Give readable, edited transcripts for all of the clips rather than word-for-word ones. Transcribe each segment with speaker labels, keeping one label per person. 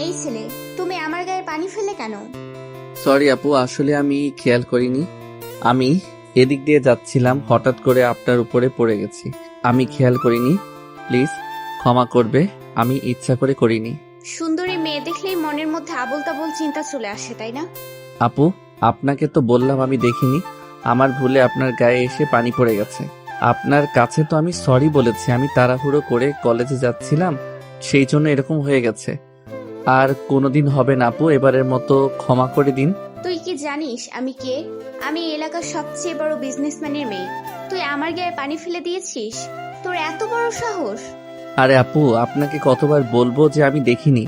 Speaker 1: এই ছেলে, তুমি আমার গায়ে পানি ফেলে কেন?
Speaker 2: সরি আপু, আসলে আমি খেয়াল করিনি। আমি এদিক দিয়ে যাচ্ছিলাম, হঠাৎ করে আপনার উপরে পড়ে গেছি। আমি খেয়াল করিনি, প্লিজ ক্ষমা করবে, আমি ইচ্ছা করে করিনি।
Speaker 1: সুন্দরী মেয়ে দেখলেই মনের মধ্যে আবোল তাবোল চিন্তা চলে আসে, তাই না?
Speaker 2: আপু, আপনাকে তো বললাম আমি দেখিনি, আমার ভুলে আপনার গায়ে এসে পানি পড়ে গেছে। আপনার কাছে তো আমি সরি বলেছি, আমি তাড়াহুড়ো করে কলেজে যাচ্ছিলাম, সেই জন্য এরকম হয়ে গেছে। আর কোনোদিন হবে না আপু, এবারের মতো ক্ষমা করে দিন।
Speaker 1: তুই কি জানিস আমি কে? আমি এলাকার সবচেয়ে বড় বিজনেসম্যানের মেয়ে। তুই আমার গায়ে পানি ফেলে দিয়েছিস? তোর এত বড় সাহস!
Speaker 2: আরে আপু, আপনাকে কতবার বলবো যে আমি দেখিনি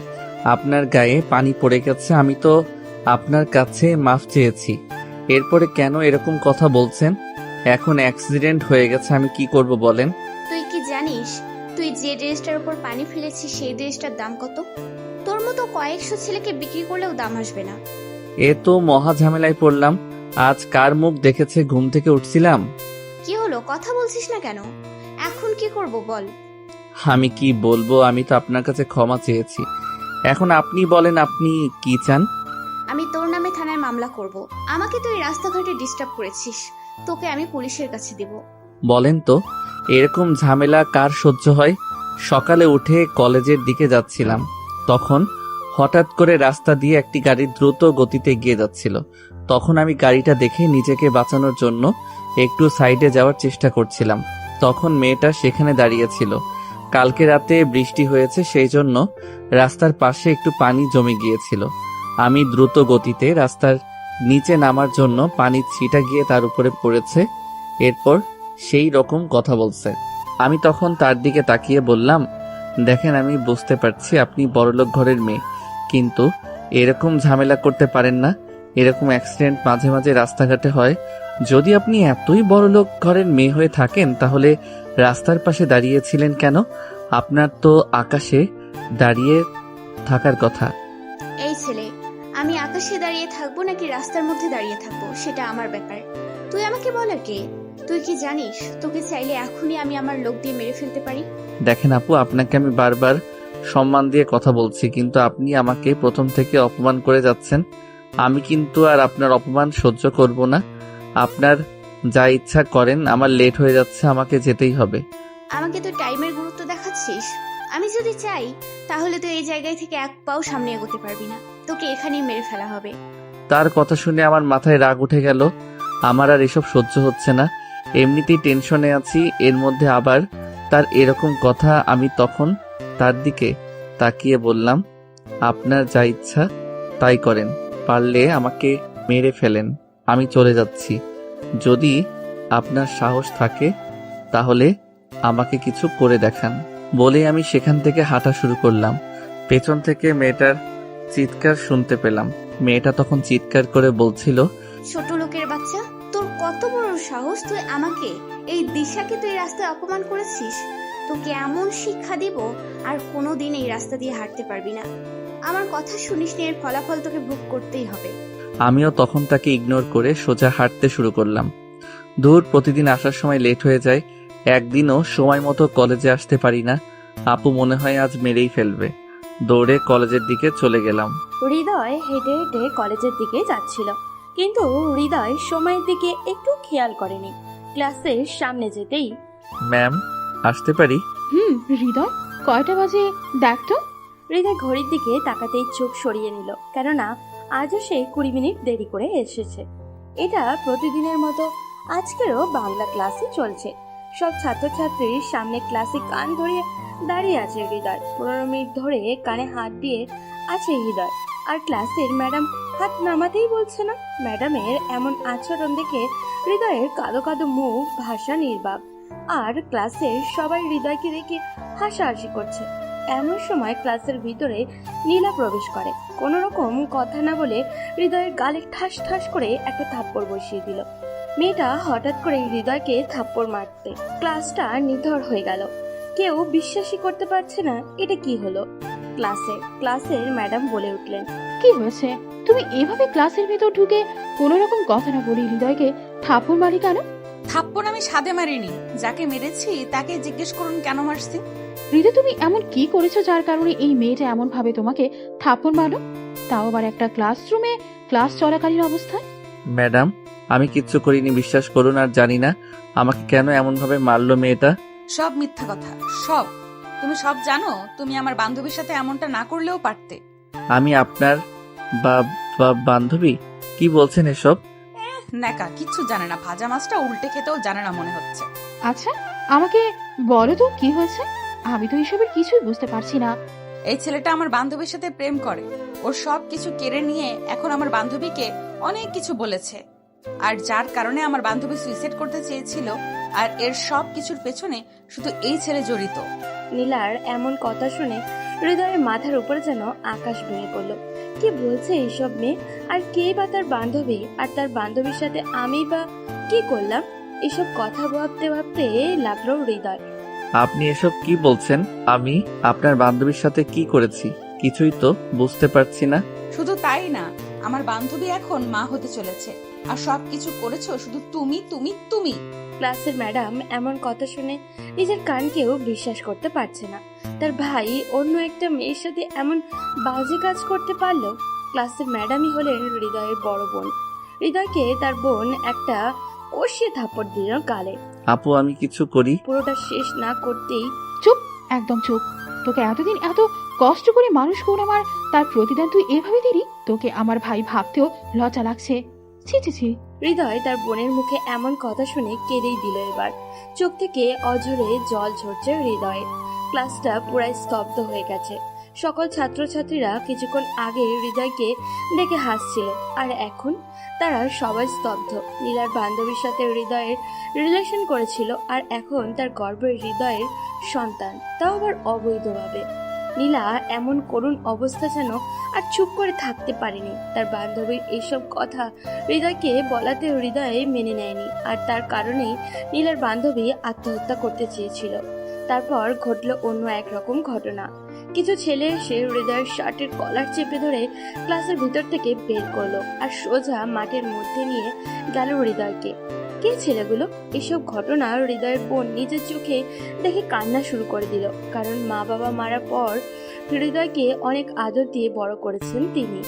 Speaker 2: আপনার গায়ে পানি পড়ে গেছে। আমি তো আপনার কাছে মাফ চেয়েছি, এরপরে কেন এরকম কথা বলছেন? এখন অ্যাক্সিডেন্ট হয়ে গেছে, আমি কি করব বলেন?
Speaker 1: তুই কি জানিস তুই যে ড্রেসটার উপর পানি ফেলেছিস সেই ড্রেসটার দাম কত? তোর মতো কয়েকশো ছেলেকে বিক্রি করলেও দাম আসবে না।
Speaker 2: এ তো মহা ঝামেলায় পড়লাম। আজ কার মুখ দেখেছে ঘুম থেকে উঠছিলাম।
Speaker 1: কি হলো, কথা বলছিস না কেন? এখন কি করব বল?
Speaker 2: আমি কি বলবো, আমি তো আপনার কাছে ক্ষমা চেয়েছি, এখন আপনি বলেন আপনি কি চান?
Speaker 1: আমি তোর নামে থানায় মামলা করব। আমাকে তুই রাস্তাঘাটে ডিস্টার্ব করেছিস, তোকে আমি পুলিশের কাছে দিব।
Speaker 2: বলেন তো, এরকম ঝামেলা কার সহ্য হয়? সকালে উঠে কলেজের দিকে যাচ্ছিলাম, তখন হঠাৎ করে রাস্তা দিয়ে একটি গাড়ি দ্রুত গতিতে এগিয়ে যাচ্ছিল। তখন আমি গাড়িটা দেখে নিজেকে বাঁচানোর জন্য একটু সাইডে যাওয়ার চেষ্টা করছিলাম। তখন মেয়েটা সেখানে দাঁড়িয়েছিল। কালকে রাতে বৃষ্টি হয়েছে, সেই জন্য রাস্তার পাশে একটু পানি জমে গিয়েছিল। আমি দ্রুত গতিতে রাস্তার নিচে নামার জন্য পানি ছিটা গিয়ে তার উপরে পড়েছে। এরপর সেই রকম কথা বলছে। আমি তখন তার দিকে তাকিয়ে বললাম, দেখেন আমি বুঝতে পারছি আপনি বড়লোক ঘরের মেয়ে, কিন্তু এরকম ঝামেলা করতে পারেন না। এরকম অ্যাক্সিডেন্ট মাঝে মাঝে রাস্তাঘাটে হয়। যদি আপনি এতই বড়লোক ঘরের মেয়ে হয়ে থাকেন তাহলে রাস্তার পাশে দাঁড়িয়েছিলেন কেন? আপনার তো আকাশে দাঁড়িয়ে থাকার কথা।
Speaker 1: এই ছেলে, আমি আকাশে দাঁড়িয়ে থাকবো নাকি রাস্তার মধ্যে দাঁড়িয়ে থাকবো সেটা আমার ব্যাপার। তুই আমাকে বলার কে? তুই কি জানিস তোকে চাইলে এখনই আমি আমার লোক দিয়ে মেরে ফেলতে পারি?
Speaker 2: দেখেন আপু, আপনাকে আমি বারবার সম্মান দিয়ে কথা বলছি, কিন্তু আপনি আমাকে প্রথম থেকে অপমান করে যাচ্ছেন। আমি কিন্তু আর আপনার অপমান সহ্য করব না। আপনার যা ইচ্ছা করেন, আমার লেট হয়ে যাচ্ছে, আমাকে যেতেই হবে।
Speaker 1: আমাকে তো টাইমের গুরুত্ব দেখাচ্ছিস। আমি যদি চাই তাহলে তুই এই জায়গায় থেকে এক পাও সামনে এগোতে পারবি না। তোকে এখানেই মেরে ফেলা হবে।
Speaker 2: তার কথা শুনে আমার মাথায় রাগ উঠে গেল। আমার আর এসব সহ্য হচ্ছে না। এমনিতেই টেনশনে আছি, এর মধ্যে আবার তার এরকম কথা। আমি তখন তার দিকে তাকিয়ে বললাম, আপনার যা ইচ্ছা তাই করেন, পারলে আমাকে মেরে ফেলেন, আমি চলে যাচ্ছি। যদি আপনার সাহস থাকে তাহলে আমাকে কিছু করে দেখান। বলে আমি সেখান থেকে হাঁটা শুরু করলাম। পেছন থেকে মেয়েটার চিৎকার শুনতে পেলাম। মেয়েটা তখন চিৎকার করে বলছিল,
Speaker 1: ছোট লোকের বাচ্চা, তোর কত বড় সাহস! তুই আমাকে, এই দিশাকে তুই রাস্তায় অপমান করেছিস। তোকে এমন শিক্ষা দিব আর কোনোদিন এই রাস্তা দিয়ে হাঁটতে পারবি না। আমার কথা শুনিস নি, এর ফলাফল তোকে ভোগ করতেই হবে।
Speaker 2: আমিও তখন তাকে ইগনোর করে সোজা হাঁটতে শুরু করলাম। দূর, প্রতিদিন আসার সময় লেট হয়ে যায়, একদিনও সময় মতো কলেজে আসতে পারি না। আপু মনে হয় আজ মেরেই ফেলবে। দৌড়ে কলেজের দিকে চলে গেলাম।
Speaker 3: হৃদয় হেঁটে হেঁটে কলেজের দিকে যাচ্ছিল, কিন্তু হৃদয় সময়ের দিকে একটু খেয়াল করেনি। ক্লাসের সামনে যেতেই,
Speaker 2: ম্যাম, আসতে পারি?
Speaker 4: হৃদয়, কয়টা বাজে দেখ তো।
Speaker 3: হৃদয় ঘড়ির দিকে তাকাতেই চোখ সরিয়ে নিল, কেননা আজও সে 20 মিনিট দেরি করে এসেছে। এটা প্রতিদিনের মতো আজকেরও বাংলা ক্লাসই চলছে। সব ছাত্রছাত্রীর সামনে ক্লাসে কান ধরিয়ে দাঁড়িয়ে আছে হৃদয়। 15 মিনিট ধরে কানে হাত দিয়ে আছে হৃদয়, আর ক্লাসের ম্যাডাম হাত নামাতেই বলছে না। ম্যাডামের এমন আচরণ দেখে হৃদয়ের কালো কালো মুখ ভাষা নির্বাক, আর ক্লাসের সবাই হৃদয়কে দেখে হাসাহাসি করছে। এমন সময় ক্লাসের ভিতরে নীলা প্রবেশ করে। কোনো রকম কথা না বলে হৃদয়ের গালে ঠাস ঠাস করে একটা থাপ্পড় বসিয়ে দিল। মেয়েটা হঠাৎ করে হৃদয়কে থাপ্পড় মারতে ক্লাসটা নিথর হয়ে গেল। কেউ বিশ্বাসই করতে পারছে না এটা কি হলো। ক্লাসের ম্যাডাম বলে উঠলেন,
Speaker 4: কি হয়েছে? তুমি এভাবে ক্লাসের ভিতর ঢুকে কোনো রকম কথা না বলি হৃদয়কে থাপ্পড় মারি কেন?
Speaker 5: থাপ্পড় আমি সাদে মারিনি, যাকে মেরেছি তাকে জিজ্ঞেস করুন কেন মারছি।
Speaker 4: হৃদয় তুমি এমন কি করেছো যার কারণে এই মেয়েটা এমন ভাবে তোমাকে থাপ্পড় মারলো, তাও আবার একটা ক্লাসরুমে ক্লাস চলাকালীন অবস্থায়?
Speaker 2: ম্যাডাম, আমি কিচ্ছু করিনি, বিশ্বাস করুন। আর জানি না আমাকে কেন এমন ভাবে মারলো মেয়েটা।
Speaker 5: সব মিথ্যা কথা, সব। তুমি সব জানো, তুমি আমার বান্ধবীর সাথে এমনটা না করলেও পারতে।
Speaker 2: আমি আপনার বান্ধবী? কি বলছেন এসব?
Speaker 5: ন্যাকা, কিচ্ছু জানে না, ভাজা মাছটা উল্টে খেতেও জানে না মনে হচ্ছে।
Speaker 4: আচ্ছা, আমাকে বলো তো কি হয়েছে? আমি তো এসবের কিছুই বুঝতে পারছি না।
Speaker 5: এই ছেলেটা আমার বান্ধবীর সাথে প্রেম করে, ওর সব কিছু কেড়ে নিয়ে এখন আমার বান্ধবীকে অনেক কিছু বলেছে, আর যার কারণে আমার বান্ধবী সুইসাইড করতে চেয়েছিল। আর এর সব কিছুর পেছনে শুধু এই ছেলে জড়িত।
Speaker 3: নীলার এমন কথা শুনে হৃদয়ের মাথার উপরে যেন আকাশ ভেঙে পড়ল। কি বলছে এইসব মেয়ে? আর কে বা তার বান্ধবী? আর তার বান্ধবীর সাথে আমি বা কি করলাম? এসব কথা ভাবতে ভাবতে লাগলো হৃদয়।
Speaker 2: আপনি এসব কি বলছেন? আমি আপনার বান্ধবীর সাথে কি করেছি কিছুই তো বুঝতে পারছি না।
Speaker 5: শুধু তাই না, আমার বান্ধবী এখন মা হতে চলেছে, আর সব কিছু করেছো শুধু তুমি তুমি তুমি।
Speaker 3: ক্লাসের ম্যাডাম এমন কথা শুনে নিজের কানকেও বিশ্বাস করতে পারছে না। তার ভাই অন্য একটা মেয়ের সাথে এমন বাজে কাজ করতে পারলো। ক্লাসের ম্যাডামই হলেন হৃদয়ের বড় বোন। হৃদয়কে তার বোন একটা কষিয়ে থাপ্পড় দিল গালে।
Speaker 2: আপু, আমি কিছু করি?
Speaker 3: পুরোটা শেষ না করতেই
Speaker 4: চুপ, একদম চুপ। তোকে এতদিন এত কষ্ট করে মানুষ করলাম, আর তার প্রতিদান তুই এভাবে দিলি? তোকে আমার ভাই ভাবতেও লজ্জা লাগছে। ছি ছি ছি।
Speaker 3: হৃদয় তার বোনের মুখে এমন কথা শুনে কেঁদেই দিল। এবার চোখ থেকে অঝরে জল ঝরছে হৃদয়ে। ক্লাসটা পুরাই স্তব্ধ হয়ে গেছে। সকল ছাত্রছাত্রীরা কিছুক্ষণ আগে হৃদয়কে দেখে হাসছিল, আর এখন তারা সবাই স্তব্ধ। নীলার বান্ধবীর সাথে হৃদয়ের রিলেশন করেছিল, আর এখন তার গর্ভের হৃদয়ের সন্তান, তাও আবার অবৈধভাবে। নীলা এমন করুণ অবস্থা যেন আর চুপ করে থাকতে পারেনি। তার বান্ধবীর এইসব কথা হৃদয়কে বলাতে হৃদয় মেনে নেয়নি, আর তার কারণেই নীলার বান্ধবী আত্মহত্যা করতে চেয়েছিল। তারপর ঘটল অন্য একরকম ঘটনা। কিছু ছেলে এসে হৃদয়ের শার্টের কলার চেপে ধরে ক্লাসের ভিতর থেকে বের করলো, আর সোজা মাঠের মধ্যে নিয়ে গেল হৃদয়কে। কে ছেলেগুলো? এসব ঘটনা হৃদয়ের বোন নিজের চোখে দেখে কান্না শুরু করে দিল, কারণ মা বাবা মারার পর হৃদয়কে অনেক আদর দিয়ে বড় করেছেন তিনি।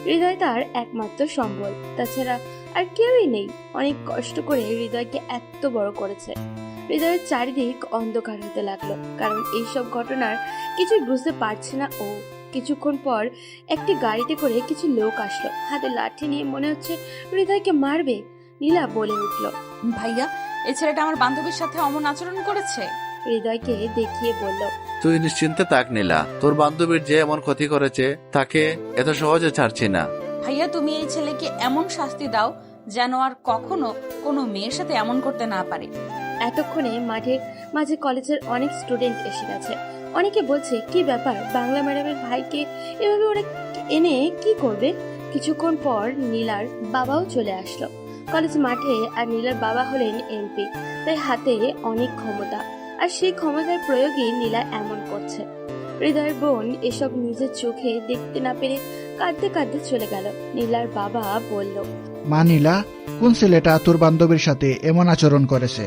Speaker 3: হৃদয় তার একমাত্র সম্বল, তাছাড়া আর কেউই নেই। অনেক কষ্ট করে হৃদয়কে এত বড় করেছে। হৃদয়ের চারিদিক অন্ধকার হতে লাগলো, কারণ এইসব ঘটনার কিছুই বুঝতে পারছে না ও। কিছুক্ষণ পর একটি গাড়িতে করে কিছু লোক আসলো, হাতে লাঠি নিয়ে, মনে হচ্ছে হৃদয়কে মারবে। নীলা বলে উঠল,
Speaker 5: ভাইয়া, এই ছেলেটা আমার বান্ধবীর সাথে অমন আচরণ করেছে।
Speaker 3: হৃদয়কে দেখিয়ে বলল,
Speaker 6: তুই নিশ্চিন্তে থাক নীলা, তোর বান্ধবীর যে এমন ক্ষতি করেছে তাকে এত সহজে ছাড়ছি না।
Speaker 5: ভাইয়া, তুমি এই ছেলেকে এমন শাস্তি দাও যেন আর কখনো কোনো মেয়ের সাথে এমন করতে না পারে।
Speaker 3: এতক্ষণে মাঠের মাঝে কলেজের অনেক স্টুডেন্ট এসে গেছে। অনেকে বলছে, কি ব্যাপার, বাংলা ম্যাডামের ভাইকে এভাবে ওরা এনে কি করবে? কিছুক্ষণ পর নীলার বাবাও চলে আসলো কলেজ মাঠে। আর নীলার বাবা হলেন এমপি, তাই হাতে অনেক ক্ষমতা, আর সেই ক্ষমতার প্রয়োগে নীলা এমন করছে। হৃদয়ের বোন এসব নিজের চোখে দেখতে না পেরে কাঁদতে কাঁদতে চলে গেল। নীলার বাবা বলল,
Speaker 7: মা নীলা, কোন ছেলেটা তোর বান্ধবীর সাথে এমন আচরণ করেছে?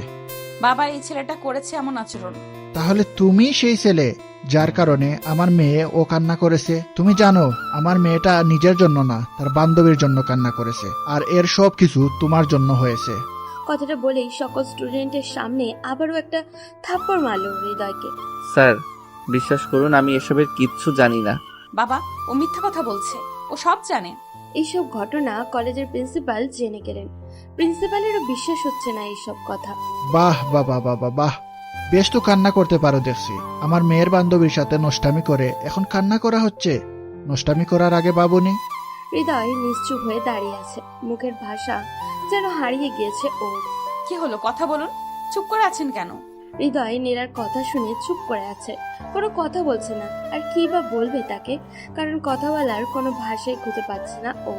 Speaker 5: বাবা, এই ছেলেটা করেছে এমন আচরণ।
Speaker 7: তাহলে তুমি সেই ছেলে যার কারণে আমার মেয়ে ও কান্না করেছে? তুমি জানো আমার মেয়েটা নিজের জন্য না, তার বান্ধবীর জন্য কান্না করেছে, আর এর সব কিছু তোমার জন্য হয়েছে।
Speaker 3: কথাটা বলেই সকল স্টুডেন্টের সামনে আবারও একটা থাপ্পড় মারল হৃদয়কে।
Speaker 2: স্যার, বিশ্বাস করুন, আমি এসবের কিচ্ছু জানি না।
Speaker 5: বাবা, ও মিথ্যা কথা বলছে, ও সব জানে।
Speaker 3: এইসব ঘটনা কলেজের প্রিন্সিপাল জেনে গেলেন। প্রিন্সিপালেরও বিশ্বাস হচ্ছে না এইসব কথা।
Speaker 7: বাহ বাবা বাবা বাহ, বেশ তো কান্না করতে পারো দেখছি। আমার মেয়ের বান্ধবীর সাথে নষ্টামি করে এখন কান্না করা হচ্ছে। নষ্টামি করার আগে ভাবনি?
Speaker 3: হৃদয় নিশ্চুপ হয়ে দাঁড়িয়ে আছে, মুখের ভাষা যেন হারিয়ে গিয়েছে ওর।
Speaker 5: কি হলো, কথা বলুন, চুপ করে আছেন কেন?
Speaker 3: হৃদয় নীলার কথা শুনে চুপ করে আছে, কোনো কথা বলছে না। আর কি বা বলবে তাকে, কারণ কথা বলার কোনো ভাষাই খুঁজে পাচ্ছে না ও।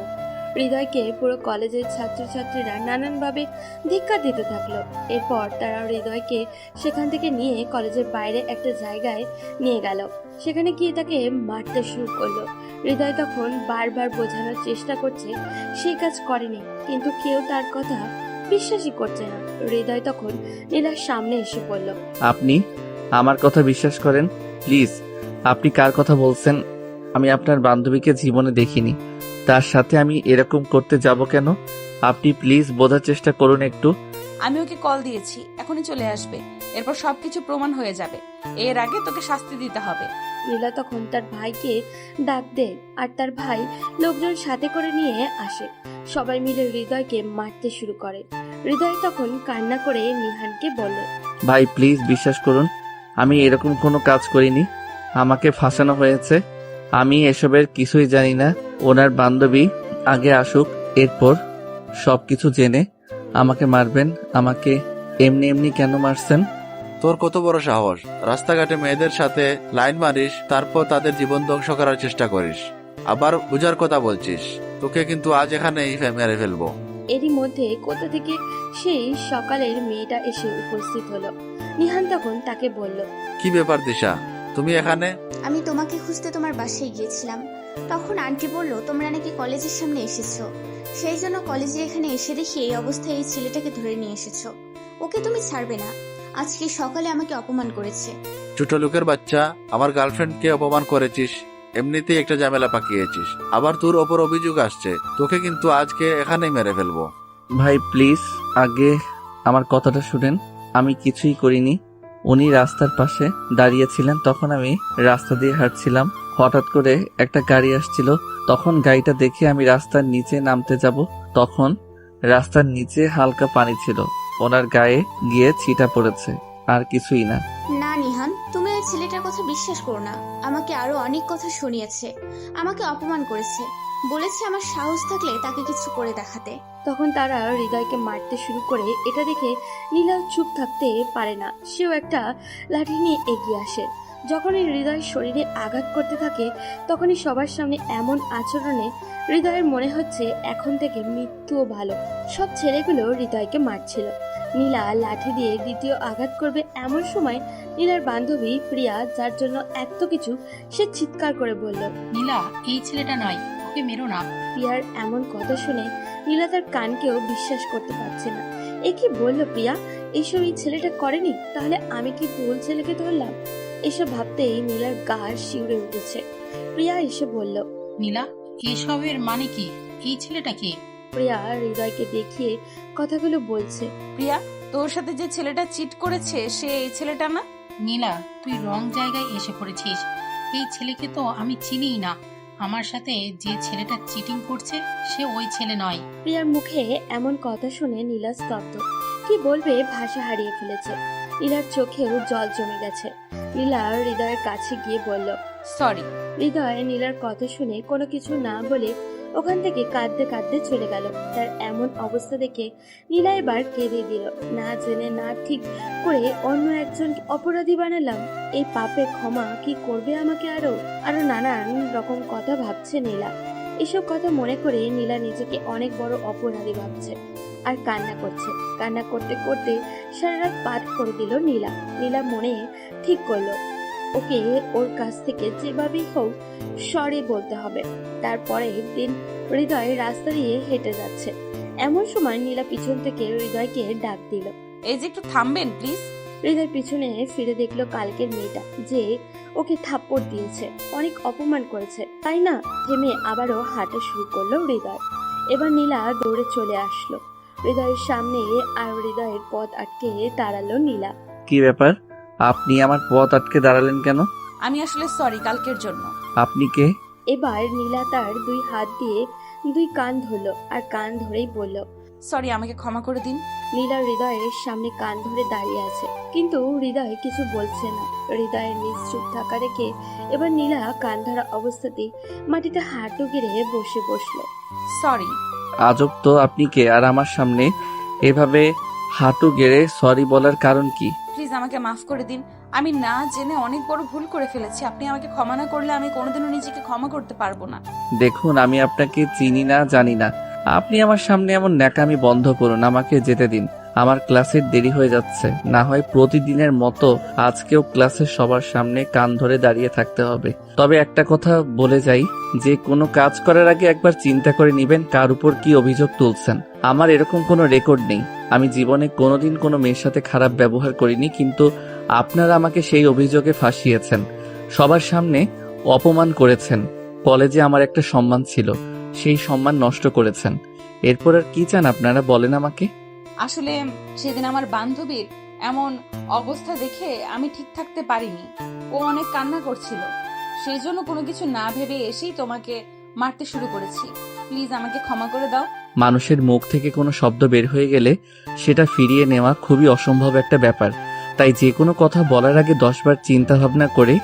Speaker 3: হৃদয়কে পুরো কলেজের ছাত্রছাত্রীরা নানানভাবে ধিক্কার দিতে থাকলো। এরপর তারা হৃদয়কে সেখান থেকে নিয়ে কলেজের বাইরে একটা জায়গায় নিয়ে গেল। সেখানে গিয়ে তাকে মারতে শুরু করলো। হৃদয় তখন বারবার বোঝানোর চেষ্টা করছে সেই কাজ করেনি, কিন্তু কেউ তার কথা বিশ্বাসই করছে না। হৃদয় তখন নীলার সামনে এসে পড়ল।
Speaker 2: আপনি আমার কথা বিশ্বাস করেন? প্লিজ, আপনি কার কথা বলছেন? আমি আপনার বান্ধবীকে জীবনে দেখিনি, তার সাথে আমি এরকম করতে যাব কেন? আপনি প্লিজ বোঝার চেষ্টা করুন একটু।
Speaker 5: আমি ওকে কল দিয়েছি, এখনই চলে আসবে। এরপর সবকিছু প্রমাণ হয়ে যাবে। এর আগে তোকে শাস্তি দিতে হবে।
Speaker 3: নীলা তখন তার ভাইকে ডাক দেয় আর তার ভাই লোকজন সাথে করে নিয়ে আসে। সবাই মিলে হৃদয়কে মারতে শুরু করে। হৃদয় তখন কান্না করে নিহানকে বলে,
Speaker 2: ভাই প্লিজ বিশ্বাস করুন, আমি এরকম কোনো কাজ করিনি। আমাকে ফাঁসানো হয়েছে। আমি এসবের কিছুই জানি না। ওনার বান্ধবী আগে আসুক, এরপর সবকিছু জেনে আমাকে মারবেন। আমাকে এমনি এমনি কেন মারছেন?
Speaker 6: তোর কত বড় সাহস! রাস্তাঘাটে মেয়েদের সাথে লাইন মারিস, তারপর তাদের জীবন ধ্বংস করার চেষ্টা করিস, আবার বুঝার কথা বলছিস। তোকে কিন্তু আজ এখানেই মেরে ফেলবো।
Speaker 3: এরই মধ্যে কোথা থেকে সেই সকালের মেয়েটা এসে উপস্থিত হলো। নিহান তখন তাকে বলল,
Speaker 6: কি ব্যাপার দিশা, তুমি এখানে?
Speaker 1: আমি তোমাকে খুঁজতে তোমার বাসায় গিয়েছিলাম। তখন আন্টি বলল তোমরা নাকি কলেজের সামনে এসেছো, সেই জন্য কলেজে এখানে এসে দেখি এই অবস্থায় এই ছেলেটাকে ধরে নিয়ে এসেছো। ওকে তুমি ছাড়বে না। আজকে সকালে আমাকে অপমান করেছে।
Speaker 6: ছোট লোকের বাচ্চা, আমার গার্লফ্রেন্ডকে অপমান করেছিস, এমনিতেই একটা ঝামেলা পাকিয়েছিস, আবার তোর ওপর অভিযোগ আসছে। তোকে কিন্তু আজকে এখানেই মেরে ফেলবো।
Speaker 2: ভাই প্লিজ আগে আমার কথাটা শুনেন। আমি কিছুই করিনি। উনি রাস্তার পাশে দাঁড়িয়েছিলেন, তখন আমি রাস্তা দিয়ে হাঁটছিলাম। হঠাৎ করে একটা গাড়ি আসছিল, তখন গাড়িটা দেখে আমি রাস্তার নিচে নামতে যাব, তখন রাস্তার নিচে হালকা পানি ছিল, ওনার গায়ে গিয়ে ছিটা পড়েছে, আর কিছুই না।
Speaker 1: না নিহান, তুমি ওই ছেলেটার কথা বিশ্বাস করো না। আমাকে আরো অনেক কথা শুনিয়েছে, আমাকে অপমান করেছে, বলেছে আমার সাহস থাকলে তাকে কিছু করে দেখাতে।
Speaker 3: তখন তারা হৃদয়কে মারতে শুরু করে। এটা দেখে নীলাও চুপ থাকতে পারে না। সেও একটা লাঠি নিয়ে এগিয়ে আসে। যখনই হৃদয়ের শরীরে আঘাত করতে থাকে, তখনই সবার সামনে এমন আচরণে হৃদয়ের মনে হচ্ছে এখন থেকে মৃত্যুও ভালো। সব ছেলেগুলো হৃদয়কে মারছিল। নীলা লাঠি দিয়ে দ্বিতীয় আঘাত করবে এমন সময় নীলার বান্ধবী প্রিয়া, যার জন্য এত কিছু, সে চিৎকার করে বলল,
Speaker 8: নীলা, এই ছেলেটা নয়, ওকে মেরো না।
Speaker 3: প্রিয়ার এমন কথা শুনে নীলা তার কানকেও বিশ্বাস করতে পারছে না। এ কি বলল প্রিয়া? এসব এই ছেলেটা করেনি? তাহলে আমি কি ভুল ছেলেকে ধরলাম? এসব ভাবতেই নীলার গা শিউরে উঠেছে। প্রিয়া এসে বলল,
Speaker 8: নীলা, এসবের মানে কি? এই ছেলেটা কে?
Speaker 3: প্রিয়া হৃদয়কে দেখিয়ে কথাগুলো বলছে।
Speaker 5: প্রিয়া, তোর সাথে যে ছেলেটা চিট করেছে সে এই ছেলেটা না?
Speaker 8: নীলা, তুই রং জায়গায় এসে পড়েছিস। এই ছেলেকে তো আমি চিনিই না। আমার সাথে যে ছেলেটা চিটিং করছে সে ওই ছেলে নয়।
Speaker 3: প্রিয়ার মুখে এমন কথা শুনে নীলা স্তব্ধ। কি বলবে ভাষা হারিয়ে ফেলেছে। নীলার চোখেও জল জমে গেছে। নীলা হৃদয়ের কাছে গিয়ে বলল,
Speaker 5: সরি।
Speaker 3: হৃদয় নীলার কথা শুনে কোনো কিছু না বলে ওখান থেকে কাঁদতে কাঁদতে চলে গেল। তার এমন অবস্থা দেখে নীলা এবার কেঁদে দিল। না জেনে না ঠিক করে অন্য একজন অপরাধী বানালাম। এই পাপের ক্ষমা কি করবে আমাকে? আরো আরো নানান রকম কথা ভাবছে নীলা। এসব কথা মনে করে নীলা নিজেকে অনেক বড় অপরাধী ভাবছে আর কান্না করছে। কান্না করতে করতে সারা রাত পার করে দিল নীলা। নীলা মনে ঠিক করলো ওকে ওর কাছ থেকে যেভাবেই হোক সরি বলতে হবে। তারপরের দিন হৃদয় রাস্তা দিয়ে হেঁটে যাচ্ছে। এমন সময় নীলা পিছন থেকে হৃদয়কে ডাক দিল।
Speaker 5: এই যে একটু থামবেন প্লিজ।
Speaker 3: হৃদয় পিছনে ফিরে দেখলো কালকের মেয়েটা, যে ওকে থাপ্পড় দিয়েছে, অনেক অপমান করেছে, তাই না? থেমে আবারও হাঁটা শুরু করলো হৃদয়। এবার নীলা দৌড়ে চলে আসলো হৃদয়ের সামনে আর হৃদয়ের পথ আটকে দাঁড়ালো নীলা।
Speaker 2: কি ব্যাপার, আপনি আমার পথ আটকে দাঁড়ালেন কেন?
Speaker 5: আমি আসলে সরি কালকের জন্য।
Speaker 2: আপনি কে?
Speaker 3: এবার নীলা তার দুই হাত দিয়ে দুই কান ধরলো আর কান ধরেই বলল,
Speaker 5: সরি, আমাকে ক্ষমা করে দিন।
Speaker 3: নীলা হৃদয়ের সামনে কান ধরে দাঁড়িয়ে আছে, কিন্তু হৃদয় কিছু বলছে না। হৃদয়ের নিশ্চুপ থাকা রেখে এবার নীলা কান ধরা অবস্থাতেই মাটিতে হাঁটু গেড়ে বসে বসলো।
Speaker 5: সরি।
Speaker 2: আজব তো, আপনি কে আর আমার সামনে এভাবে হাঁটু গেড়ে সরি বলার কারণ কি?
Speaker 5: প্লিজ আমাকে মাফ করে দিন। আমি না জেনে অনেক বড় ভুল করে ফেলেছি। আপনি আমাকে ক্ষমা না করলে আমি কোনোদিনও নিজেকে ক্ষমা করতে পারবো না।
Speaker 2: দেখুন, আমি আপনাকে চিনি না, জানি না। আপনি আমার সামনে এমন ন্যাকামি বন্ধ করুন, আমাকে যেতে দিন। আমার ক্লাসের দেরি হয়ে যাচ্ছে। না হয় প্রতিদিনের মতো আজকেও ক্লাসের সবার সামনে কান ধরে দাঁড়িয়ে থাকতে হবে। তবে একটা কথা বলে যাই, যে কোনো কাজ করার আগে একবার চিন্তা করে নেবেন কার উপর কি অভিযোগ তুলছেন। আমার এরকম কোনো রেকর্ড নেই। আমি জীবনে কোনোদিন কোনো মেয়ের সাথে খারাপ ব্যবহার করিনি, কিন্তু আপনারা আমাকে সেই অভিযোগে ফাঁসিয়েছেন। সবার সামনে অপমান করেছেন। কলেজে আমার একটা সম্মান ছিল, সেই সম্মান নষ্ট করেছেন। এরপর আর কি চান আপনারা, বলেন আমাকে।
Speaker 5: আসলে সেদিন আমার বান্ধবীর এমন অবস্থা দেখে আমি ঠিক থাকতে পারিনি। ও অনেক কান্না করছিল, সেই জন্য কোনো কিছু না ভেবে এসেই তোমাকে মারতে শুরু করেছি। প্লিজ আমাকে ক্ষমা করে দাও।
Speaker 2: মানুষের মুখ থেকে কোনো শব্দ বের হয়ে গেলে সেটা ফিরিয়ে নেওয়া খুবই অসম্ভব একটা ব্যাপার। তাই যে কোনো কথা বলার আগে 10 বার চিন্তা ভাবনা করে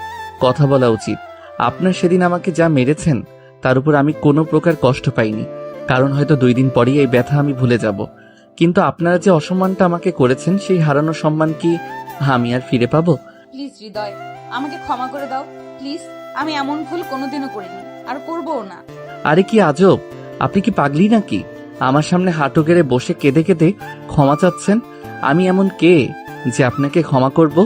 Speaker 2: কথা বলা উচিত। আপনার সেদিন আমাকে যা মেরেছেন তার উপর আমি কোনো প্রকার কষ্ট পাইনি, কারণ হয়তো 2 দিন পরেই এই ব্যথা আমি ভুলে যাব। কিন্তু আপনারা যে অসম্মানটা আমাকে করেছেন, সেই হারানো সম্মান কি আমি আর ফিরে পাবো?
Speaker 5: প্লিজ হৃদয়, আমাকে ক্ষমা করে দাও প্লিজ। আমি এমন ভুল কোনোদিনও করিনি, আর করবও না।
Speaker 2: আরে কি আজব, আপনি কি পাগলি নাকি? আমার সামনে হাঁটু গেড়ে বসে কেঁদে কেঁদে ক্ষমা চাচ্ছেন। আমি এমন কে যে আপনাকে ক্ষমা করব?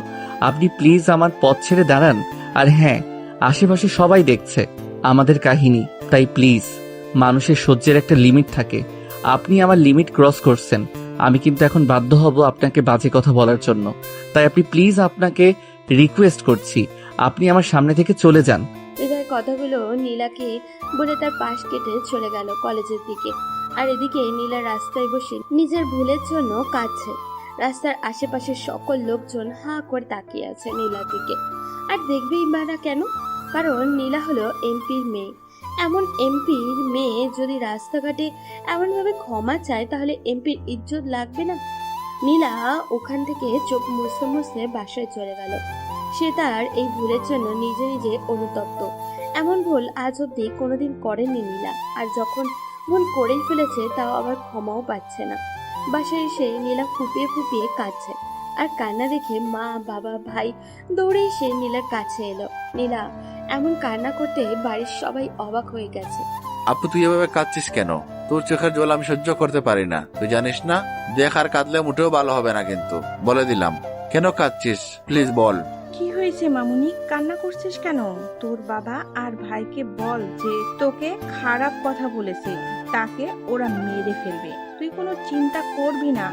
Speaker 2: আপনি প্লিজ আমার পথ ছেড়ে দাঁড়ান। আর হ্যাঁ, আশেপাশে সবাই দেখছে আমাদের কাহিনী, তাই প্লিজ, মানুষের সহ্যের একটা লিমিট থাকে। আপনি আমার লিমিট ক্রস করছেন। আমি কিন্তু এখন বাধ্য হব আপনাকে বাজে কথা বলার জন্য। তাই আপনি প্লিজ, আপনাকে রিকোয়েস্ট করছি, আপনি আমার সামনে থেকে চলে যান।
Speaker 3: হৃদয় কথাগুলো নীলাকে বলে তার পাশ কেটে চলে গেল কলেজের দিকে। আর এদিকে নীলা রাস্তায় বসে নিজের ভুলের জন্য কাঁদছে। রাস্তার আশেপাশের সকল লোকজন হাঁ করে তাকিয়ে আছে নীলার দিকে। আর দেখবেই বা না কেন, কারণ নীলা হলো এমপির মেয়ে। এমন এমপির মেয়ে যদি রাস্তাঘাটে এমনভাবে ক্ষমা চায়, তাহলে এমপির ইজ্জত লাগবে না? নীলা ওখান থেকে চোখ মুছতে মুছতে বাসায় চলে গেল। সে তার এই ভুলের জন্য নিজে নিজে অনুতপ্ত। এমন ভুল আজ অব্দি কোনোদিন করেনি নীলা, আর যখন ভুল করেই ফেলেছে তাও আবার ক্ষমাও পাচ্ছে না। বাসায় এসে নীলা ফুপিয়ে ফুপিয়ে কাঁদছে। আর কান্না দেখে মা, বাবা, ভাই দৌড়ে এসে নীলার কাছে এলো। নীলা এমন কান্না করতে বাড়ির সবাই অবাক হয়ে গেছে।
Speaker 6: আপু, তুই এভাবে কাঁদছিস কেন? তোর চোখের জল আমি সহ্য করতে পারি না, তুই জানিস না? দেখ, আর কাঁদলে মোটেও ভালো হবে না, কিন্তু বলে দিলাম। কেন কাঁদছিস প্লিজ বল।
Speaker 9: কি হয়েছে মামুনি, কান্না করছিস কেন? তোর বাবা আর ভাইকে বল যে তোকে খারাপ কথা বলেছে, তাকে ওরা মেরে ফেলবে। তুই কোনো চিন্তা করবি না।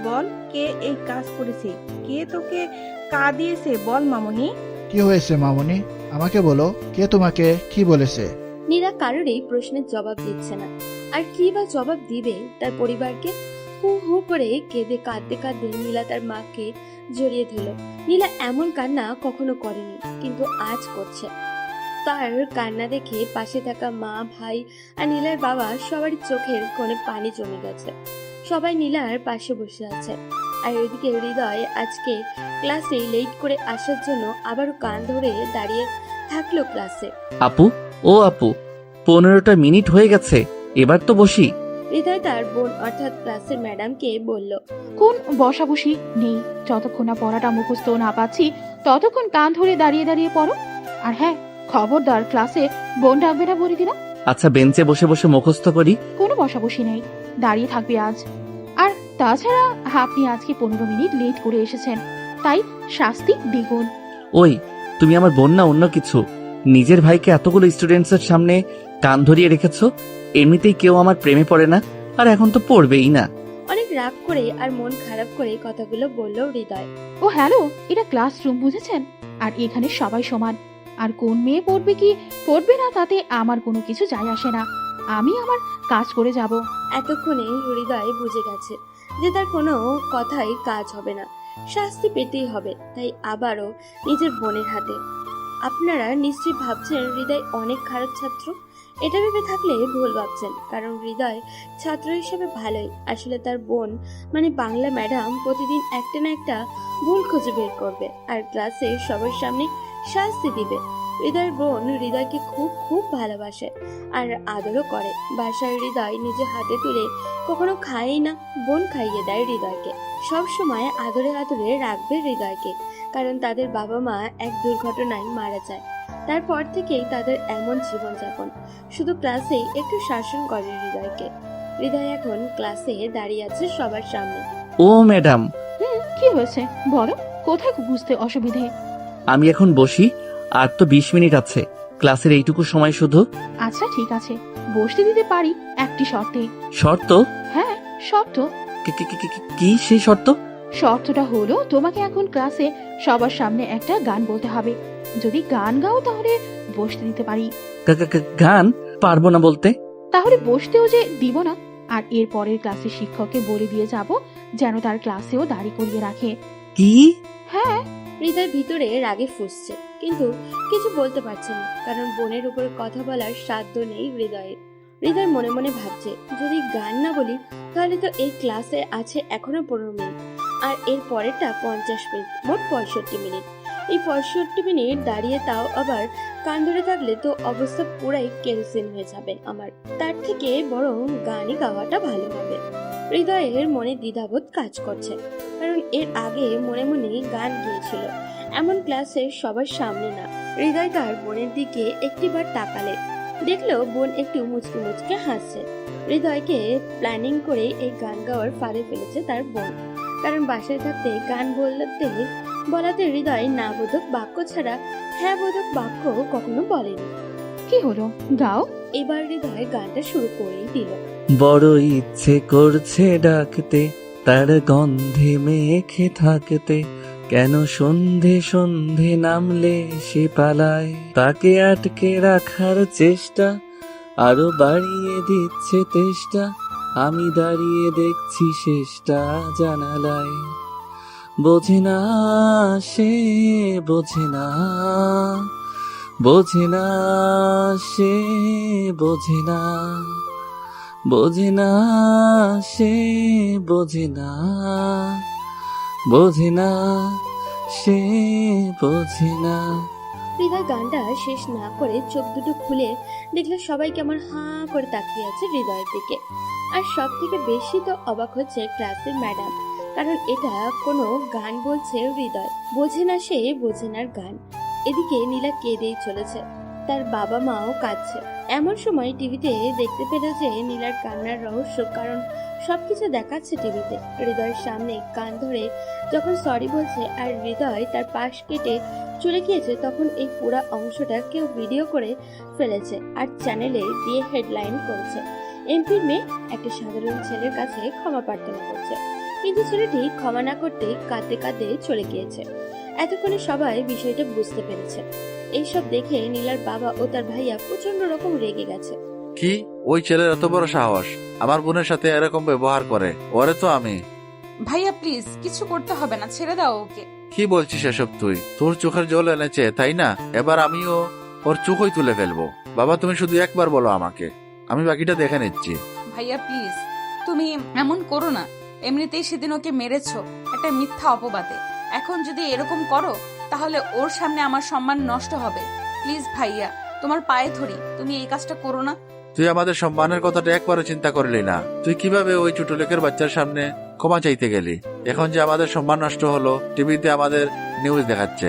Speaker 9: বল, কে এই কাজ করেছে, কে তোকে কাঁদিয়েছে, বল মামুনি।
Speaker 7: কি হয়েছে মামুনি, আমাকে বলো, কে তোমাকে কি বলেছে?
Speaker 3: নীলা কারোরই প্রশ্নের জবাব দিচ্ছে না। আর কি বা জবাব দিবে তার পরিবারকে? হু হু করে কেঁদে কাঁদতে কাঁদতে নীলা তার মাকে জড়িয়ে ধরল। নীলা এমন কান্না কখনো করেনি, কিন্তু আজ করছে। তার কান্না দেখে পাশে থাকা মা, ভাই আর নীলার বাবা সবারই চোখের কোণে পানি জমে গেছে। সবাই নীলার পাশে বসে আছে। আর এদিকে হৃদয় আজকে ক্লাসে লেট করে আসার জন্য আবারও কান ধরে দাঁড়িয়ে থাকলো ক্লাসে।
Speaker 2: আপু, ও আপু, 15টা মিনিট হয়ে গেছে, এবার তো বসি।
Speaker 3: হৃদয় তার বোন অর্থাৎ ক্লাসের ম্যাডামকে বলল,
Speaker 4: কোন বসাবসি নেই, যতক্ষণ না পড়াটা মুখস্থ না পাচ্ছি ততক্ষণ কান ধরে দাঁড়িয়ে দাঁড়িয়ে পড়ো। আর হ্যাঁ, খবরদার ক্লাসে বোন ডাকবে না বলে দিলাম।
Speaker 2: আচ্ছা, বেঞ্চে বসে বসে মুখস্থ করি।
Speaker 4: কোনো বসাবসি নেই, দাঁড়িয়ে থাকবে আজ। আর তাছাড়া আপনি আজকে 15 মিনিট লেট করে এসেছেন, তাই শাস্তি দ্বিগুণ।
Speaker 2: ওই, তুমি আমার বোন না অন্য কিছু? নিজের ভাইকে এতগুলো স্টুডেন্টসের সামনে কান ধরিয়ে রেখেছো। এমনিতেই কেউ আমার প্রেমে পড়ে না, আর এখন তো পড়বেই না।
Speaker 3: অনেক রাগ করে আর মন খারাপ করে কথাগুলো বলল হৃদয়।
Speaker 4: ও হ্যালো, এটা ক্লাসরুম বুঝেছেন? আর এখানে সবাই সমান। আর কোন মেয়ে পড়বে কি পড়বে না তাতে আমার কোনো কিছু যায় আসে না। আমি আমার কাজ করে যাব।
Speaker 3: এতক্ষণে হৃদয় বুঝে গেছে যে তার কোনো কথাই কাজ হবে না, শাস্তি পেতেই হবে। তাই আবারও নিজের বোনের হাতে। আপনারা নিশ্চয়ই ভাবছেন হৃদয় অনেক খারাপ ছাত্র। এটা ভেবে থাকলে ভুল ভাবছেন, কারণ হৃদয় ছাত্র হিসেবে ভালোই। আসলে তার বোন মানে বাংলা ম্যাডাম প্রতিদিন একটা না একটা ভুল খুঁজে বের করবে আর ক্লাসে সবার সামনে শাস্তি দিবে। হৃদয়ের বোন হৃদয়কে খুব খুব ভালোবাসে আর আদরও করে। বাসায় হৃদয় নিজে হাতে তুলে কখনো খায়ই না, বোন খাইয়ে দেয় হৃদয়কে। সব সময় আদরে আদরে রাখবে হৃদয়কে, কারণ তাদের বাবা মা এক দুর্ঘটনায় মারা যায়। তারপর থেকেই তাদের এমন জীবনযাপন। শুধু ক্লাসেই একটু শাসন করে হৃদয়কে। হৃদয় এখন ক্লাসে দাঁড়িয়ে আছে সবার সামনে।
Speaker 2: ও ম্যাডাম,
Speaker 4: কি হয়েছে বলো, কোথায় বুঝতে অসুবিধে?
Speaker 2: আমি এখন বসি, আর তো 20 মিনিট আছে ক্লাসের এইটুকু সময় শুধু।
Speaker 4: আচ্ছা ঠিক আছে, বসতে দিতে পারি একটি শর্তে।
Speaker 2: শর্ত?
Speaker 4: হ্যাঁ, শর্ত।
Speaker 2: কি সেই শর্ত?
Speaker 4: শর্তটা হলো তোমাকে এখন ক্লাসে সবার সামনে একটা গান বলতে হবে। যদি গান গাও তাহলে বসতে দিতে পারি,
Speaker 2: গান পারবো না বলতে।
Speaker 4: তাহলে বসতেও যে দিব না। আর এর পরের ক্লাসে শিক্ষককে বলে দিয়ে যাব যেন তার ক্লাসেও দাড়ি করিয়ে রাখে।
Speaker 2: কি?
Speaker 4: হ্যাঁ।
Speaker 3: হৃদয় ভিতরে রাগে ফুঁসছে, কিন্তু কিছু বলতে পারছে না, কারণ বোনের উপর কথা বলার সাধ্য নেই হৃদয়ের। হৃদয় মনে মনে ভাবছে, যদি গান না বলি তাহলে তো এই ক্লাসে আছে এখনো 15 মিনিট, আর এর পরেরটা 50 মিনিট, মোট 65 মিনিট। এই 65 মিনিট দাঁড়িয়ে তাও আবার কান ধরে থাকলে তো অবস্থা পুরাই কেরোসিন হয়ে যাবে আমার। তার থেকে বরং গানই গাওয়াটা ভালো হবে। হৃদয়ের মনে দ্বিধাবোধ কাজ করছে, কারণ এর আগে মনে মনে গান গিয়েছিল, এমন ক্লাসে সবার সামনে না। হৃদয় তার বোনের দিকে একটিবার তাকালে দেখলো বোন একটু মুচকে মুচকে হাসছে। হৃদয়কে প্ল্যানিং করে এই গান গাওয়ার ফাঁদে ফেলেছে তার বোন, কারণ বাসায় থাকতে গান বলাতে হৃদয় না বোধক বাক্য ছাড়া হ্যাঁ বোধক বাক্য কখনো বলেনি।
Speaker 4: কি হলো, গাও।
Speaker 3: এবার হৃদয় গানটা শুরু করেই দিল।
Speaker 2: বড় ইচ্ছে করছে ডাকতে, তার গন্ধে মেখে থাকতে, কেন সন্ধে সন্ধে নামলে সে পালায়। তাকে আটকে রাখার চেষ্টা আরো বাড়িয়ে দিচ্ছে তেষ্টা, আমি দাঁড়িয়ে দেখছি শেষটা জানালায়। বোঝে না সে, বোঝে না, বোঝে না সে, বোঝে না, বোঝে না সে, বোঝে না, বোঝে না সে, বোঝে না।
Speaker 3: হৃদয় গানটা শেষ না করে চোখ দুটো খুলে দেখলো সবাই কেমন হাঁ করে তাকিয়ে আছে হৃদয়ের দিকে। আর সব থেকে বেশি তো অবাক হচ্ছে ক্লাসের ম্যাডাম, কারণ এটা কোনো গান বলছে হৃদয়। বোঝে না সে, বোঝে নার গান। এদিকে নীলা কেঁদেই চলেছে, তার বাবা মাও কাঁদছে। এমন সময় টিভিতে দেখতে পেল যে নীলার কান্নার রহস্য, কারণ সবকিছু দেখাচ্ছে টিভিতে। হৃদয়ের সামনে কান ধরে যখন সরি বলছে আর হৃদয় তার পাশ কেটে চলে গিয়েছে, তখন এই পুরো অংশটা কেউ ভিডিও করে ফেলেছে আর চ্যানেলে দিয়ে হেডলাইন করেছে, এমপির মেয়ে একটা সাধারণ ছেলের কাছে ক্ষমা প্রার্থনা করছে। কিন্তু ছেলেটি ক্ষমা না করতে কাঁদতে কাঁদতে চলে গিয়েছে। এতক্ষণে সবাই বিষয়টা বুঝতে পেরেছে। এইসব দেখে নীলার বাবা ও তার ভাইয়া প্রচন্ড রকম রেগে গেছে।
Speaker 6: কি ওই ছেলের এত বড় সাহস আমার বোনের সাথে এরকম ব্যবহার করে? ওরে তো আমি।
Speaker 5: ভাইয়া প্লিজ, কিছু করতে হবে না, ছেড়ে দাও ওকে।
Speaker 6: কি বলছিস এসব তুই? তোর চোখের জল এনেছে তাই না? এবার আমিও ওর চোখই তুলে ফেলবো। বাবা তুমি শুধু একবার বলো আমাকে, আমি বাকিটা দেখে নিচ্ছি।
Speaker 5: ভাইয়া প্লিজ, তুমি এমন করো না। এমনিতেই সেদিন ওকে মেরেছো একটা মিথ্যা অপবাদে। এখন যদি এরকম করো তাহলে ওর সামনে আমার সম্মান নষ্ট হবে। প্লিজ ভাইয়া, তোমার পায়ে ধরি, তুমি এই কাজটা করো না।
Speaker 6: তুই আমাদের সম্মানের কথাটা একবারও চিন্তা করলি না। তুই কিভাবে ওই ছোট লোকের বাচ্চার সামনে ক্ষমা চাইতে গেলি? এখন যে আমাদের সম্মান নষ্ট হলো, টিভিতে আমাদের নিউজ দেখাচ্ছে।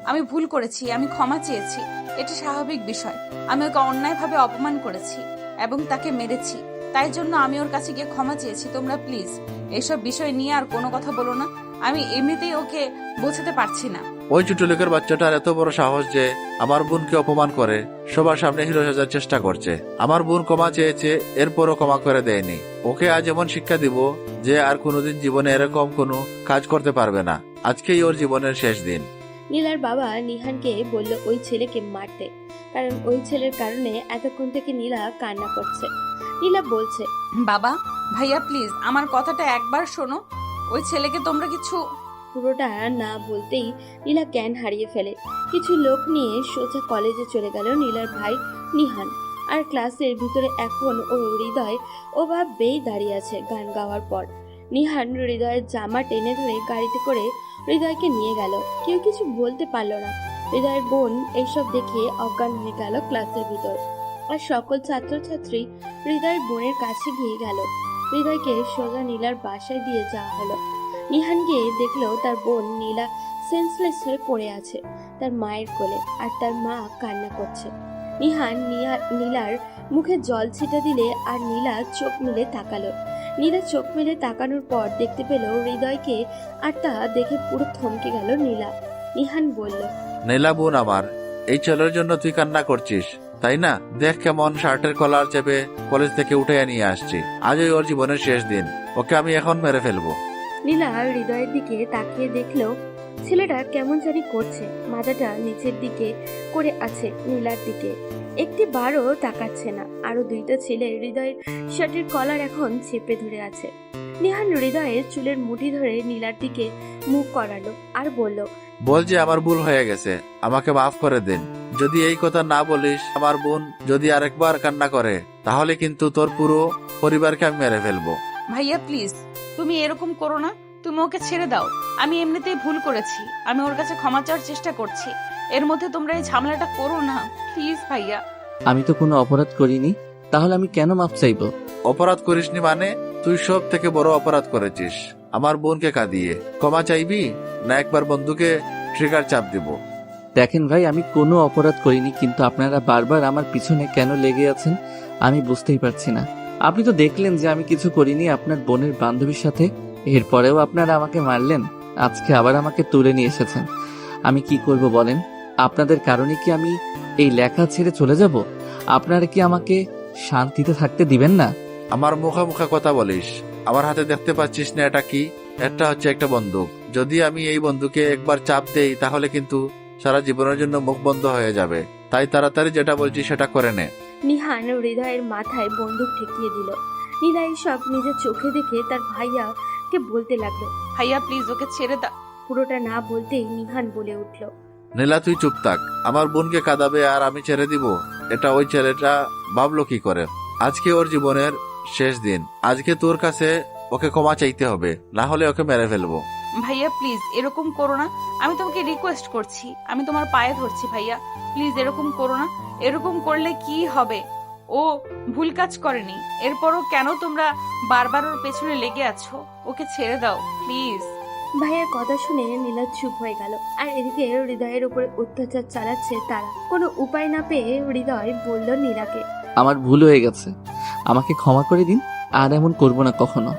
Speaker 5: আমি ভুল করেছি, আমি ক্ষমা চেয়েছি, এটা স্বাভাবিক বিষয়। আমি ওকে অন্যায়ভাবে অপমান করেছি এবং তাকে মেরেছি, তাই জন্য আমি ওর কাছে গিয়ে ক্ষমা চেয়েছি। তোমরা প্লিজ এইসব বিষয় নিয়ে আর কোনো কথা বলো না। আমি এমনিতেই ওকে বোঝাতে পারছি না।
Speaker 6: ওই ছোট লোকের বাচ্চাটার এত বড় সাহস যে আমার বোনকে অপমান করে সবার সামনে হিরো সাজার চেষ্টা করছে। আমার বোন ক্ষমা চেয়েছে, এরপরও ক্ষমা করে দেয়নি। ওকে আজ এমন শিক্ষা দিব যে আর কোনোদিন জীবনে এরকম কোনো কাজ করতে পারবে না। আজকেই ওর জীবনের শেষ দিন।
Speaker 3: নীলার বাবা নিহানকে বলল ওই ছেলেকে মারতে, কারণ ওই ছেলের কারণে এতক্ষণ থেকে নীলা কান্না করছে। নীলা বলছে,
Speaker 5: বাবা ভাইয়া প্লিজ আমার কথাটা একবার শোনো। ওই ছেলেকে তোমরা কিছু।
Speaker 3: পুরোটা না বলতেই নীলা জ্ঞান হারিয়ে ফেলে। কিছু লোক নিয়ে সোজা কলেজে চলে গেল নীলার ভাই নিহান। আর ক্লাসের ভিতরে এখন ও হৃদয় ওভাবেই দাঁড়িয়ে আছে গান গাওয়ার পর। নিহান হৃদয়ের জামা টেনে ধরে গাড়িতে করে হৃদয়কে নিয়ে গেল। কেউ কিছু বলতে পারলো না। হৃদয়ের বোন এইসব দেখে অজ্ঞান হয়ে গেল ক্লাসের ভিতর। আর সকল ছাত্রছাত্রী হৃদয়ের বোনের কাছে গিয়ে গেল। হৃদয়কে সোজা নীলার বাসায় দিয়ে যাওয়া হলো। নিহান গিয়ে দেখলো তার বোন নীলা সেন্সলেস হয়ে পড়ে আছে তার মায়ের কোলে, আর তার মা কান্না করছে। নিহান নীলার মুখে জল ছিটা দিলে আর নীলা চোখ মেলে তাকালো। নীলা চোখ মেলে তাকানোর পর দেখতে পেল হৃদয়কে, আর তা দেখে পুরো থমকে গেল নীলা। নিহান বলল,
Speaker 6: নীলা বোন আমার, এই ছেলের জন্য তুই কান্না করছিস তাই না? দেখ কেমন শার্টের কলার চেপে কলেজ থেকে উঠে নিয়ে আসছি। আজই ওর জীবনের শেষ দিন, ওকে আমি এখন মেরে ফেলবো।
Speaker 3: নীলা হৃদয়ের দিকে তাকিয়ে দেখলো ছেলেটা কেমন জানি করছে, মাথাটা নিচের দিকে করে আছে নীলার দিকে, একটি বারও তাকাচ্ছে না। আরো দুইটা ছেলে হৃদয়ের শার্টের কলার এখন চেপে ধরে আছে। নিহান হৃদয়ের চুলের মুঠি ধরে নীলার দিকে মুখ করালো আর বলল,
Speaker 6: বল যে আমার ভুল হয়ে গেছে, আমাকে মাফ করে দিন। যদি এই কথা না বলিস, আমার বোন যদি আরেকবার কান্না করে, তাহলে কিন্তু তোর পুরো পরিবারকে আমি মেরে ফেলবো।
Speaker 5: ভাইয়া প্লিজ, তুমি এরকম করো না। তুমি ওকে ছেড়ে দাও। আমি এমনিতেই ভুল করেছি। আমি ওর কাছে ক্ষমা চাওয়ার চেষ্টা করছি। এর মধ্যে তোমরা এই ঝামেলাটা করো না প্লিজ ভাইয়া।
Speaker 2: আমি তো কোনো অপরাধ করিনি, তাহলে আমি কেন মাপ চাইবো?
Speaker 6: অপরাধ করিসনি মানে? তুই সব থেকে বড় অপরাধ করেছিস, আমার বোনকে কাঁদিয়ে। ক্ষমা চাইবি না একবার বন্ধুকে ট্রিগার চাপ দিব?
Speaker 2: দেখেন ভাই, আমি কোনো অপরাধ করিনি, কিন্তু আপনারা বারবার আমার পিছনে কেন লেগে আছেন আমি বুঝতেই পারছি না। আপনি তো দেখলেন যে আমি কিছু করিনি আপনার বোনের বান্ধবীর সাথে, এরপরেও আপনারা আমাকে মারলেন। আজকে আবার আমাকে তুলে নিয়ে এসেছেন। আমি কি করব বলেন? আপনাদের কারণে কি আমি এই লেখা ছেড়ে চলে যাব? আপনারা কি আমাকে শান্তিতে থাকতে দিবেন না?
Speaker 6: আমার মুখে মুখে কথা বলিস। আমার হাতে দেখতে পাচ্ছিস না এটা কি? এটা হচ্ছে একটা বন্দুক। যদি আমি এই বন্দুকে একবার চাপ দেই, তাহলে কিন্তু সারা জীবনের জন্য মুখ বন্ধ হয়ে যাবে। তাই তাড়াতাড়ি যেটা বলছি সেটা করে নে।
Speaker 3: নিহান হৃদয়ের মাথায় বন্দুক ঠেকিয়ে দিল। নীলা সব নিজের চোখে দেখে তার ভাইয়াকে বলতে লাগলো।
Speaker 5: ভাইয়া প্লিজ ওকে ছেড়ে দাও।
Speaker 3: পুরোটা না বলতেই নিহান বলে উঠল,
Speaker 6: নীলা তুই চুপ থাক। আমার বোনকে কাঁদাবে আর আমি ছেড়ে দিব? এটা ওই ছেলেটা ভাবলো কি করে? আজকে ওর জীবনের শেষ দিন। আজকে তোর কাছে ওকে ক্ষমা চাইতে হবে, না হলে ওকে মেরে ফেলবো।
Speaker 5: ভাইয়া প্লিজ এরকম করো না। আমি তোমাকে রিকোয়েস্ট করছি, আমি তোমার পায়ে ধরছি ভাইয়া, প্লিজ এরকম করো না। এরকম করলে কি হবে? ও ভুল কাজ করেনি, এরপরও কেন তোমরা বারবার ওর পেছনে লেগে আছো? ওকে ছেড়ে দাও প্লিজ।
Speaker 3: ভাইয়ের কথা শুনে নীলা চুপ হয়ে গেল। আর এদিকে হৃদয়ের উপরে অত্যাচার চালাচ্ছে তারা। কোনো উপায় না পেয়ে হৃদয় বলল নীলাকে,
Speaker 2: আমার ভুল হয়ে গেছে, আমাকে ক্ষমা করে দিন, আর এমন করব না কখনো।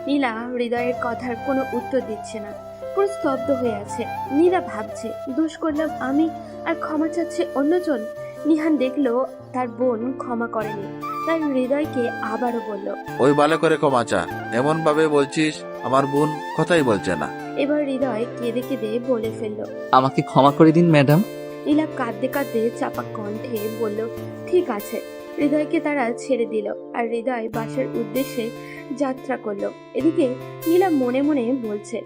Speaker 3: নীলা হৃদয়ের কথার কোনো উত্তর দিচ্ছে না, পুরো স্তব্ধ হয়ে আছে। নীলা ভাবছে, দোষ করলাম আমি আর ক্ষমা চাচ্ছে অন্যজন। নিহান দেখলো তার বোন ক্ষমা করেনি, তাই হৃদয়কে আবারও বলল,
Speaker 6: ওই ভালো করে ক্ষমা চা। এমন ভাবে বলছিস আমার বোন কথাই বলছে না।
Speaker 3: এবার হৃদয় কেঁদে কেঁদে বলে ফেললো,
Speaker 2: আমাকে ক্ষমা করে দিন ম্যাডাম।
Speaker 3: নীলা কাঁদতে কাঁদতে চাপা কণ্ঠে বলল, ঠিক আছে। হৃদয়কে তারা ছেড়ে দিল আর হৃদয় বাসার উদ্দেশ্যে যাত্রা করলো। এদিকে নীলা মনে মনে বলছে,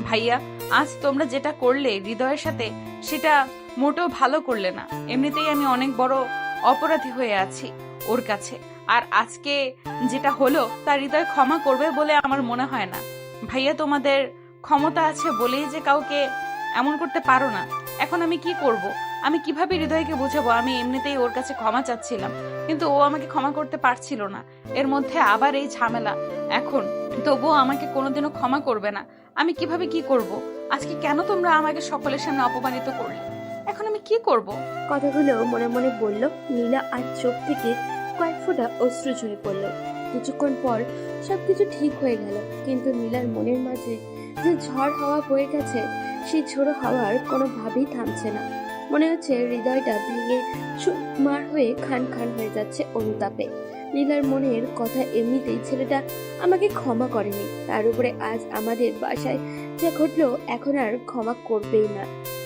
Speaker 5: ভাইয়া আজ তোমরা যেটা করলে হৃদয়ের সাথে, সেটা মোটেও ভালো করলে না। এমনিতেই আমি অনেক বড় অপরাধী হয়ে আছি ওর কাছে, আর আজকে যেটা হলো তা হৃদয় ক্ষমা করবে বলে আমার মনে হয় না। ভাইয়া তোমাদের ক্ষমতা আছে বলেই যে কাউকে এমন করতে পারো না। এখন আমি কি করব? আমি কিভাবে হৃদয়কে বোঝাবো? আমি এমনিতেই ওর কাছে ক্ষমা চাচ্ছিলাম, কিন্তু ও আমাকে ক্ষমা করতে পারছিল না। এর মধ্যে আবার এই ঝামেলা। এখন তবুও আমাকে কোনোদিনও ক্ষমা করবে না। আমি কিভাবে কি করব? আজকে কেন তোমরা আমাকে সকলের সামনে অপমানিত করলে? এখন আমি কি করব?
Speaker 3: কথাগুলো মনে মনে বলল নীলা, আর চোখ থেকে কয়েক ফোঁটা অশ্রু ঝরে পড়ল। কিছুক্ষণ পর সবকিছু ঠিক হয়ে গেল, কিন্তু নীলার মনের মাঝে যে ঝড় হাওয়া বয়ে গেছে, সেই ঝোড়ো হাওয়ার কোনোভাবেই থামছে না। মনে হচ্ছে হৃদয়টা ভেঙে চুরমার হয়ে খান খান হয়ে যাচ্ছে অনুতাপে। নীলার মনের কথা, এমনিতেই ছেলেটা আমাকে ক্ষমা করেনি, তার উপরে আজ আমাদের বাসায় যা ঘটলো, এখন আর ক্ষমা করবেই না।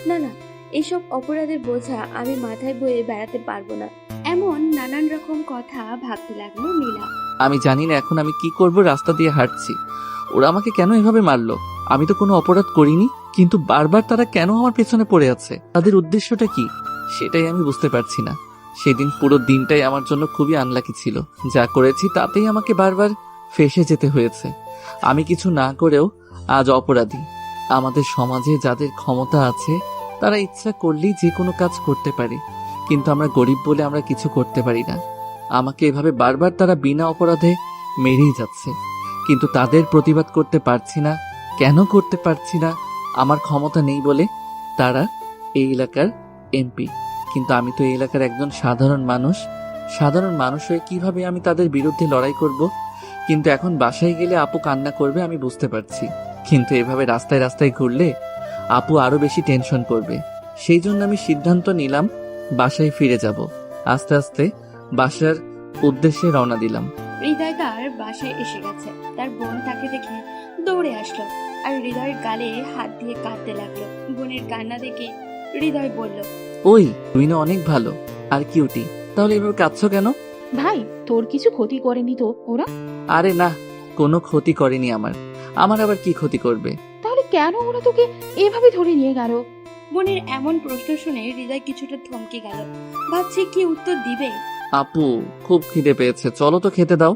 Speaker 3: না না, এইসব অপরাধের বোঝা আমি মাথায় বয়ে বেড়াতে পারবো না। এমন নানান রকম কথা ভাবতে লাগলো নীলা।
Speaker 2: আমি জানি না এখন আমি কি করব। রাস্তা দিয়ে হাঁটছি, ওরা আমাকে কেন এভাবে মারলো? আমি তো কোনো অপরাধ করিনি, কিন্তু বারবার তারা কেন আমার পেছনে পড়ে আছে? তাদের উদ্দেশ্যটা কি সেটাই আমি বুঝতে পারছি না। সেদিন পুরো দিনটাই আমার জন্য খুবই আনলাকি ছিল। যা করেছি তাতেই আমাকে বারবার ফেঁসে যেতে হয়েছে। আমি কিছু না করেও আজ অপরাধী। আমাদের সমাজে যাদের ক্ষমতা আছে তারা ইচ্ছা করলেই যে কোনো কাজ করতে পারে, কিন্তু আমরা গরিব বলে আমরা কিছু করতে পারি না। আমাকে এভাবে বারবার তারা বিনা অপরাধে মেরেই যাচ্ছে, কিন্তু তাদের প্রতিবাদ করতে পারছি না। কেন করতে পারছি না? আমার ক্ষমতা নেই বলে। তারা এই এলাকার এমপি, কিন্তু আমি তো এই এলাকার একজন সাধারণ মানুষ। সাধারণ মানুষ হয়ে কিভাবে আমি তাদের বিরুদ্ধে লড়াই করব? কিন্তু এখন বাসায় গেলে আপু কান্না করবে আমি বুঝতে পারছি, কিন্তু এভাবে রাস্তায় রাস্তায় ঘুরলে আপু আরো বেশি টেনশন করবে। সেই জন্য আমি সিদ্ধান্ত নিলাম বাসায় ফিরে যাব। আস্তে আস্তে বাসার উদ্দেশ্যে রওনা দিলাম।
Speaker 3: হৃদয় তার বাসায় এসে গেছে। তার বোন তাকে দেখে দৌড়ে আসলো আর হৃদয়ের গালে হাত দিয়ে কাঁদতে লাগলো। বোনের কান্না দেখে হৃদয় বলল,
Speaker 2: ওই তুমি না অনেক ভালো আর কিউটি, তাহলে এভাবে কাঁদছো কেন?
Speaker 4: ভাই তোর কিছু ক্ষতি করেনি তো ওরা?
Speaker 2: আরে না, কোনো ক্ষতি করেনি আমার। আমার আবার কি ক্ষতি করবে?
Speaker 4: তাহলে কেন ওরা তোকে এভাবে ধরে নিয়ে গেল?
Speaker 3: বোনের এমন প্রশ্ন শুনে হৃদয় কিছুটা থমকে গেল। ভাবছে কি উত্তর দিবে।
Speaker 2: আপু খুব খিদে পেয়েছে, চলো তো খেতে দাও।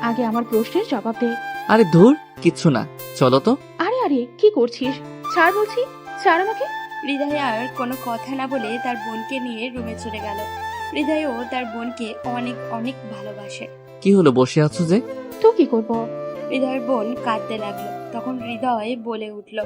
Speaker 4: আগে আমার প্রশ্নের জবাব দে।
Speaker 2: আরে ধুর, কিচ্ছু না, চলো তো।
Speaker 4: আরে আরে কি করছিস? ছাড় বলছি, ছাড় আমাকে।
Speaker 3: হৃদয় আর কোনো কথা না বলে তার বোনকে নিয়ে রুমে চলে গেল। হৃদয়ও তার বোনকে অনেক অনেক ভালোবাসে।
Speaker 2: কি হলো, বসে আছো যে?
Speaker 4: তো কি করব?
Speaker 3: হৃদয়ের বোন কাঁদতে লাগলো। তখন হৃদয় বলে উঠল,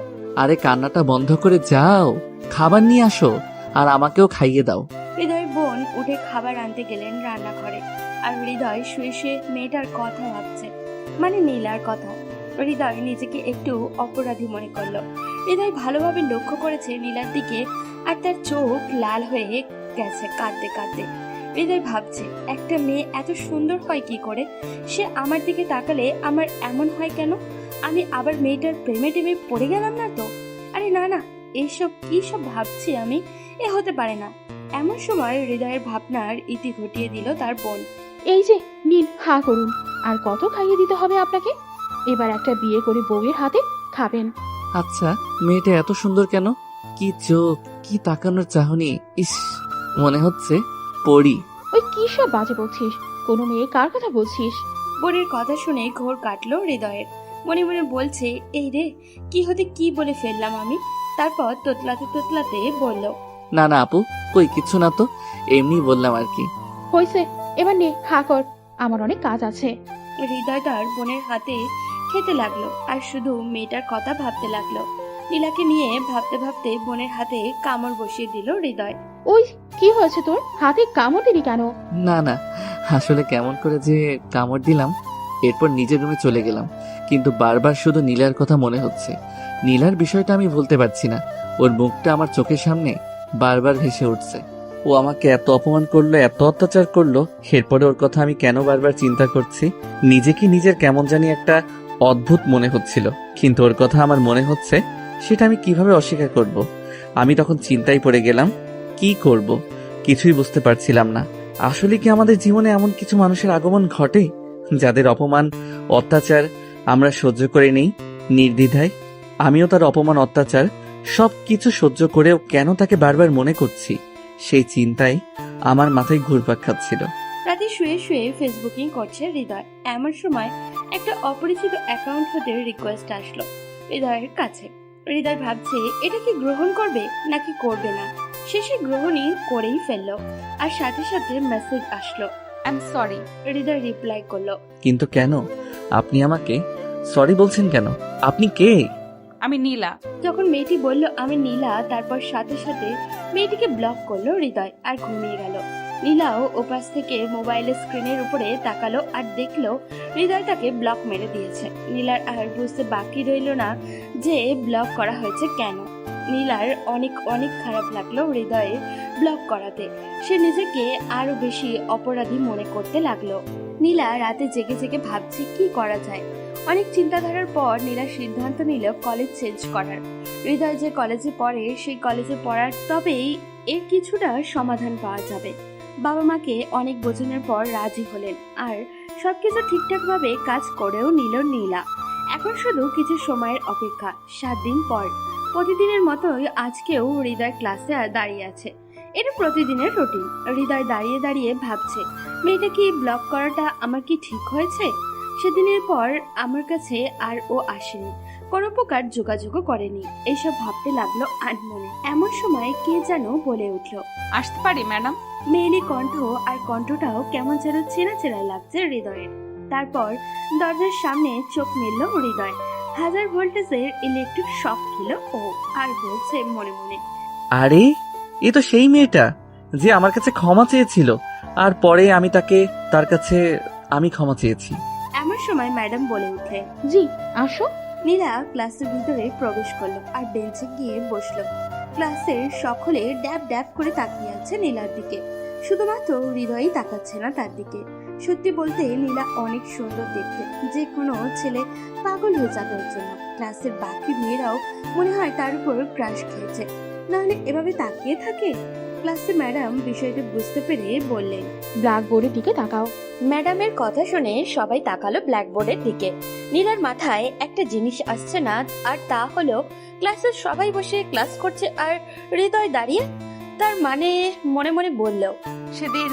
Speaker 2: আরে কান্নাটা বন্ধ করে যাও, খাবার নিয়ে আসো আর আমাকেও খাইয়ে দাও।
Speaker 3: হৃদয়ের বোন উঠে খাবার আনতে গেলেন রান্নাঘরে। আর হৃদয় শুয়ে শুয়ে মেয়েটার কথা ভাবছে, মানে নীলার কথা। হৃদয় নিজেকে একটু অপরাধী মনে করলো। হৃদয় ভালোভাবে লক্ষ্য করেছে নীলার দিকে, আর তার চোখ লাল হয়ে গেছে কাঁদতে কাঁদতে। হৃদয় ভাবছে, একটা মেয়ে এত সুন্দর হয় কি করে? সে আমার দিকে তাকালে আমার এমন হয় কেন? আমি আবার মেয়েটার প্রেমে টেমে পড়ে গেলাম না তো? আরে না না, এইসব কি সব ভাবছি আমি? এ হতে পারে না। এমন সময় হৃদয়ের ভাবনার ইতি ঘটিয়ে দিল তার বোন।
Speaker 4: এই যে নিন, হা করুন। আর কত খাইয়ে দিতে হবে আপনাকে? এবার একটা বিয়ে করে বউয়ের হাতে খাবেন।
Speaker 2: আচ্ছা, মেয়েটা এত সুন্দর কেন? কি চোখ, কি তাকানোর চাহনি, ইস, মনে হচ্ছে পড়ি।
Speaker 4: ওই কি সব বাজে বলছিস? কোনো মেয়ে কার কথা বলছিস?
Speaker 3: বোনের কথা শুনে ঘোর কাটলো হৃদয়ের। মনে মনে বলছে, এই রে, কি হতে কি বলে ফেললাম আমি। তারপর তোতলাতে তোতলাতে বলল,
Speaker 2: না না আপু, কই কিচ্ছু না তো, এমনি বললাম আর কি।
Speaker 4: হয়েছে, এবার নে হা কর, আমার অনেক কাজ আছে।
Speaker 3: হৃদয় তার বোনের হাতে খেতে লাগলো আর শুধু মেয়েটার কথা ভাবতে লাগলো। নীলাকে নিয়ে ভাবতে ভাবতে বোনের হাতে কামড় বসিয়ে দিল হৃদয়।
Speaker 4: ওই কি হয়েছে তোর? হাতে কামড় দিলি কেন?
Speaker 2: না না, আসলে কেমন করে যে কামড় দিলাম। এরপর নিজের রুমে চলে গেলাম, কিন্তু বারবার শুধু নীলার কথা মনে হচ্ছে। নীলার বিষয়টা আমি ভুলতে পারছি না। ওর মুখটা আমার চোখের সামনে বারবার ভেসে উঠছে। ও আমাকে এত অপমান করলো, এত অত্যাচার করলো, এরপরে ওর কথা আমি কেন বারবার চিন্তা করছি? নিজেকে নিজের কেমন জানি একটা অদ্ভুত মনে হচ্ছিল, কিন্তু ওর কথা আমার মনে হচ্ছে, সেটা আমি কিভাবে অস্বীকার করব? আমি তখন চিন্তায় পড়ে গেলাম, কি করব কিছুই বুঝতে পারছিলাম না। আসলে কি আমাদের জীবনে এমন কিছু মানুষের আগমন ঘটে, যাদের অপমান অত্যাচার আমরা সহ্য করে নেই নির্দ্বিধায়? আমিও তার অপমান অত্যাচার সবকিছু সহ্য করেও কেন তাকে বারবার মনে করছি, সেই চিন্তায় আমার মাথায় ঘুরপাক খাচ্ছিল।
Speaker 3: রাতে শুয়ে শুয়ে ফেসবুকিং করছে হৃদয়। এমন সময় একটা অপরিচিত অ্যাকাউন্ট হতে রিকোয়েস্ট আসলো হৃদয়ের কাছে। হৃদয় ভাবছে, এটা কি গ্রহণ করবে নাকি করবে না। শেষে গ্রহণই করেই ফেললো। আর সাথে সাথে মেসেজ আসলো।
Speaker 5: I am sorry.
Speaker 3: Hridoy reply করলো,
Speaker 2: কিন্তু কেন? আপনি আমাকে সরি বলছেন কেন? আপনি কে?
Speaker 5: আমি নীলা।
Speaker 3: যখন মেয়েটি বলল আমি নীলা, তারপর সাথে সাথে মেয়েটিকে ব্লক করলো হৃদয় আর ঘুমিয়ে গেল। নীলাও ওপাশ থেকে মোবাইলের স্ক্রিনের উপরে তাকালো আর দেখলো হৃদয় তাকে ব্লক মেরে দিয়েছে। নীলার আর বুঝতে বাকি রইল না যে ব্লক করা হয়েছে কেন। নীলার অনেক অনেক খারাপ লাগলো হৃদয়ে ব্লক করাতে। সে নিজেকে আরো বেশি অপরাধী মনে করতে লাগলো। নীলা রাতে জেগে জেগে ভাবছে কি করা যায়। অনেক চিন্তাধারার পর নীলা সিদ্ধান্ত নিল কলেজ চেঞ্জ করার। হৃদয় যে কলেজে পড়ে সেই কলেজে পড়ার, তবেই এর কিছুটা সমাধান পাওয়া যাবে। বাবা মাকে অনেক বোঝানোর পর রাজি হলেন আর সবকিছু ঠিকঠাক ভাবে কাজ করেও নিল নীলা। এখন শুধু কিছু সময়ের অপেক্ষা। 7 দিন পর প্রতিদিনের মতোই আজকেও হৃদয় ক্লাসে দাঁড়িয়ে আছে। এটা প্রতিদিনের রুটিন। হৃদয় দাঁড়িয়ে দাঁড়িয়ে ভাবছে, মেয়েটা কি ব্লক করাটা আমার কি ঠিক হয়েছে? সেদিনের পর আমার কাছে আর ও আসেনি, কোনো প্রকার যোগাযোগও করেনি। এইসব ভাবতে লাগলো আনমনে। এমন সময় কে যেন বলে উঠল,
Speaker 5: আসতে পারি ম্যাডাম?
Speaker 3: মেয়েলি কণ্ঠ, আর কণ্ঠটাও কেমন যেন চেনা চেনা লাগছে হৃদয়ের। তারপর দরজার সামনে চোখ মেলল হৃদয়। 1000 ভোল্টেজের ইলেকট্রিক শক খেল ও, আর বলছে মনে মনে,
Speaker 2: আরে এ তো সেই মেয়েটা যে আমার কাছে ক্ষমা চেয়েছিল, আর পরে আমি তার কাছে আমি ক্ষমা চেয়েছি।
Speaker 3: এমন সময় ম্যাডাম বলে উঠলে,
Speaker 4: জি আসো।
Speaker 3: নীলা ক্লাসের ভিতরে প্রবেশ করলো আর বেঞ্চে গিয়ে বসলো। ক্লাসের সকলে ড্যাব ড্যাব করে তাকিয়ে আছে নীলার দিকে। শুধুমাত্র হৃদয়ই তাকাচ্ছে না তার দিকে। সত্যি বলতে নীলা অনেক সুন্দর দেখতে, যে কোনো ছেলে পাগল হয়ে যাবে ওর জন্য। ক্লাসের বাকি মেয়েরাও মনে হয় তার উপর ক্রাশ খেয়েছে, নাহলে এভাবে তাকিয়ে থাকে। ক্লাসে ম্যাডাম বিষয়টা বুঝতে পেরে বললেন,
Speaker 4: ব্ল্যাকবোর্ডের দিকে তাকাও।
Speaker 3: ম্যাডামের কথা শুনে সবাই তাকালো ব্ল্যাকবোর্ডের দিকে। নীলার মাথায় একটা জিনিস আসছে না, আর তা হলো ক্লাসের সবাই বসে ক্লাস করছে আর হৃদয় দাঁড়িয়ে। তার মানে মনে মনে বলল,
Speaker 5: সেদিন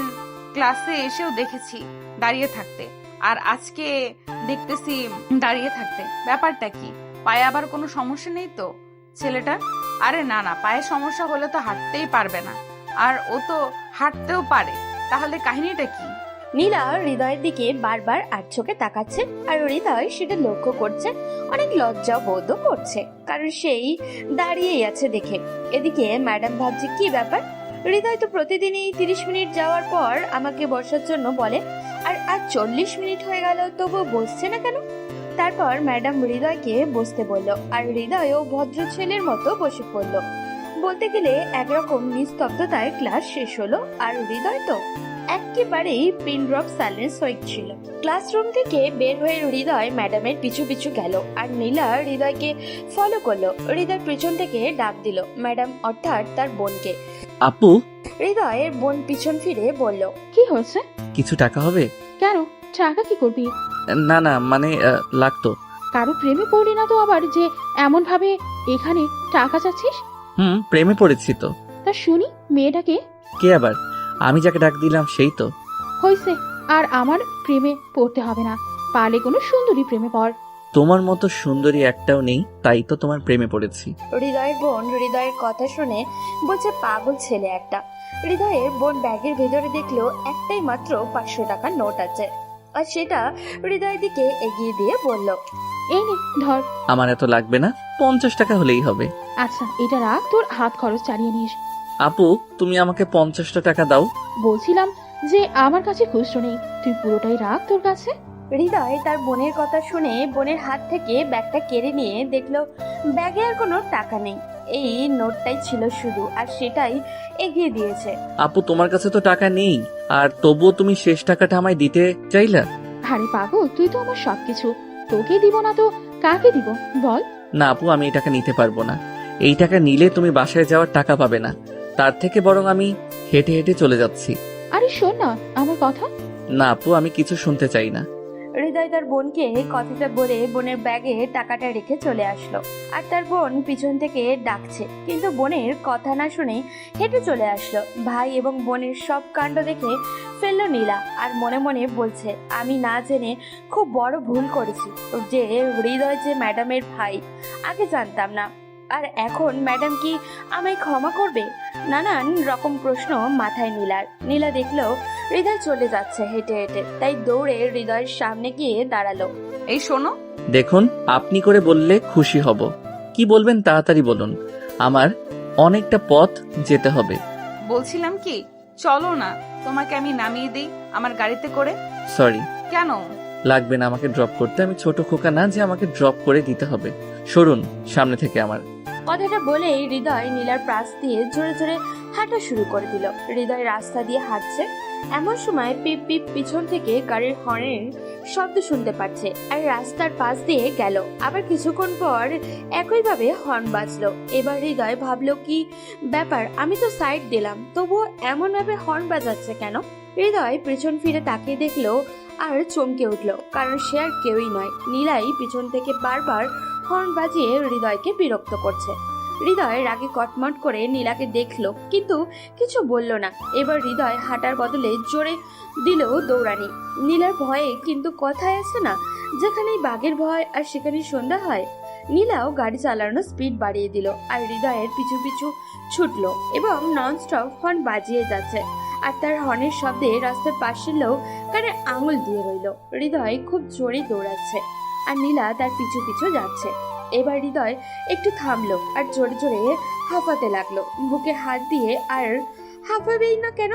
Speaker 5: ক্লাসে এসেও দেখেছি দাঁড়িয়ে থাকতে, আর আজকে দেখতেছি দাঁড়িয়ে থাকতে। ব্যাপারটা কি? পায়ে আবার কোনো সমস্যা নেই তো ছেলেটা? আরে না না, পায়ে সমস্যা হলে তো হাঁটতেই পারবে না, আর ও তো হাঁটতেও পারে। তাহলে কাহিনীটা কি?
Speaker 3: নীলা হৃদয়ের দিকে বারবার আর চোখে তাকাচ্ছে, আর হৃদয় সেটা লক্ষ্য করছে। অনেক লজ্জা বোধও করছে, কারণ সেই দাঁড়িয়েই আছে দেখে। এদিকে ম্যাডাম ভাবছে কি ব্যাপার, হৃদয় তো প্রতিদিনই 30 মিনিট যাওয়ার পর আমাকে বসার জন্য বলে, আর আজ 40 মিনিট হয়ে গেল তবুও বসছে না কেন? তারপর ম্যাডাম হৃদয়কে বসতে বলল, আর হৃদয়ও ভদ্র ছেলের মতো বসে পড়ল। বলতে গেলে একরকম নিস্তব্ধতায় ক্লাস শেষ হলো, আর হৃদয় তো একেবারেই পিন ড্রপ সাইলেন্স হয়েছিল। ক্লাসরুম থেকে বের হয়ে হৃদয় ম্যাডামের পিছু পিছু গেল, আর নীলা হৃদয়কে ফলো করলো। হৃদয় পিছন থেকে ডাক দিল ম্যাডাম, অর্থাৎ তার বোনকে।
Speaker 2: আপু,
Speaker 3: হৃদয়ের বোন পিছন ফিরে বলল,
Speaker 4: কি হয়েছে?
Speaker 2: কিছু টাকা হবে?
Speaker 4: কেন, টাকা কি করবি?
Speaker 2: না না, মানে লাগতো।
Speaker 4: কারো প্রেমে পড়লি না তো আবার যে এমন ভাবে এখানে টাকা চাচ্ছিস?
Speaker 2: প্রেমে পড়েছি তো।
Speaker 4: তা শুনি, মেয়েটাকে?
Speaker 2: কে আবার? আমি যাকে ডাক দিলাম সেই তো।
Speaker 4: হয়েছে, আর আমার প্রেমে পড়তে হবে না। পারলে কোনো সুন্দরী প্রেমে পড়।
Speaker 2: তোমার মতো সুন্দরী একটাও নেই, তাই তো তোমার প্রেমে পড়েছি।
Speaker 3: হৃদয়ের বোন হৃদয়ের কথা শুনে বলছে পাগল ছেলে একটা। হৃদয়ের বোন ব্যাগের ভেতরে দেখলো একটাই মাত্র 500 টাকার নোট আছে, আর সেটা হৃদয়ের দিকে এগিয়ে দিয়ে বলল,
Speaker 4: এই নে ধর।
Speaker 2: আমার এত লাগবে না, 50 টাকা হলেই হবে।
Speaker 4: আচ্ছা, এটা রাখ, তোর হাত খরচ চালিয়ে নিস।
Speaker 2: আপু, তুমি আমাকে 50টা টাকা দাও।
Speaker 4: বলছিলাম যে আমার কাছে খুচরো নেই, তুই পুরোটাই রাখ তোর কাছে।
Speaker 3: হৃদয় তার বোনের কথা শুনে বোনের হাত থেকে ব্যাগটা কেড়ে নিয়ে দেখলো ব্যাগে আর কোনো টাকা নেই, এই নোটটাই ছিল শুধু, আর সেটাই এগিয়ে দিয়েছে।
Speaker 2: আপু, তোমার কাছে তো টাকা নেই, আর তবুও তুমি শেষ টাকাটা আমায় দিতে চাইলা।
Speaker 4: আরে পাগল, তুই তো আমার সবকিছু, তোকে দিব না তো কাকে দিব বল?
Speaker 2: না আপু, আমি এই টাকা নিতে পারবো না। এই টাকা নিলে তুমি বাসায় যাওয়ার টাকা পাবে না, তার থেকে বরং আমি হেঁটে হেঁটে চলে যাচ্ছি।
Speaker 4: আরে শোন না আমার কথা।
Speaker 2: না আপু, আমি কিছু শুনতে চাই না।
Speaker 3: হৃদয় তার বোনকে কথাটা বলে বোনের ব্যাগে টাকাটা রেখে চলে আসলো, আর তার বোন পিছন থেকে ডাকছে, কিন্তু বোনের কথা না শুনে হেঁটে চলে আসলো। ভাই এবং বোনের সব কাণ্ড দেখে ফেললো নীলা, আর মনে মনে বলছে, আমি না জেনে খুব বড় ভুল করেছি, যে হৃদয় যে ম্যাডামের ভাই আগে জানতাম না, আর এখন ম্যাডাম কি আমায় ক্ষমা করবে? নানান রকম প্রশ্ন মাথায় নীলার। নীলা দেখলো হৃদয় চলে যাচ্ছে হেঁটে হেঁটে, তাই দৌড়ে হৃদয়ের সামনে গিয়ে দাঁড়ালো।
Speaker 5: এই শোনো,
Speaker 2: দেখুন, আপনি করে বললে খুশি হব। কি বলবেন তাড়াতাড়ি বলুন, আমার অনেকটা পথ যেতে হবে।
Speaker 5: বলছিলাম কি, চলো না, তোমাকে আমি নামিয়ে দিই আমার গাড়িতে করে।
Speaker 2: সরি,
Speaker 5: কেন?
Speaker 2: লাগবে না আমাকে ড্রপ করতে। আমি ছোট খোকা না যে আমাকে ড্রপ করে দিতে হবে। সরুন সামনে থেকে আমার।
Speaker 3: কথাটা বলেই হৃদয় নীলার পাশ দিয়ে জোরে জোরে হাঁটা শুরু করে দিল। হৃদয় রাস্তা দিয়ে হাঁটছে, এমন সময় পিপ পিপ পিছন থেকে গাড়ির হর্নের শব্দ শুনতে পাচ্ছে, আর রাস্তার পাশ দিয়ে গেল। আবার কিছুক্ষণ পর একইভাবে হর্ন বাজলো। এবার হৃদয় ভাবলো কি ব্যাপার, আমি তো সাইড দিলাম, তবুও এমন ভাবে হর্ন বাজাচ্ছে কেন? হৃদয় পিছন ফিরে তাকিয়ে দেখলো আর চমকে উঠলো, কারণ সে আর কেউই নয়, নীলাই পিছন থেকে বারবার হর্ন বাজিয়ে হৃদয়কে বিরক্ত করছে। হৃদয় রাগে কটমট করে নীলাকে দেখলো, কিন্তু কিছু বলল না। এবার হৃদয় হাঁটার বদলে জোরে দিল দৌড়ানি। নীলার ভয়ে কিন্তু কথায় আসে না, যেখানেই বাঘের ভয় আর সেখানেই সন্ধ্যা হয়। নীলাও গাড়ি চালানোর স্পিড বাড়িয়ে দিল, আর হৃদয়ের পিছু পিছু ছুটলো এবং ননস্টপ হর্ন বাজিয়ে যাচ্ছে। আর তার হর্নের শব্দে রাস্তার পাশের লোক কানে আঙুল দিয়ে রইল। হৃদয় খুব জোরে দৌড়াচ্ছে, আর নীলা তার পিছু পিছু যাচ্ছে। এবার হৃদয় একটু থামলো আর জোরে জোরে হাঁফাতে লাগলো, বুকে হাত দিয়ে। আর হাঁফাবেই না কেন,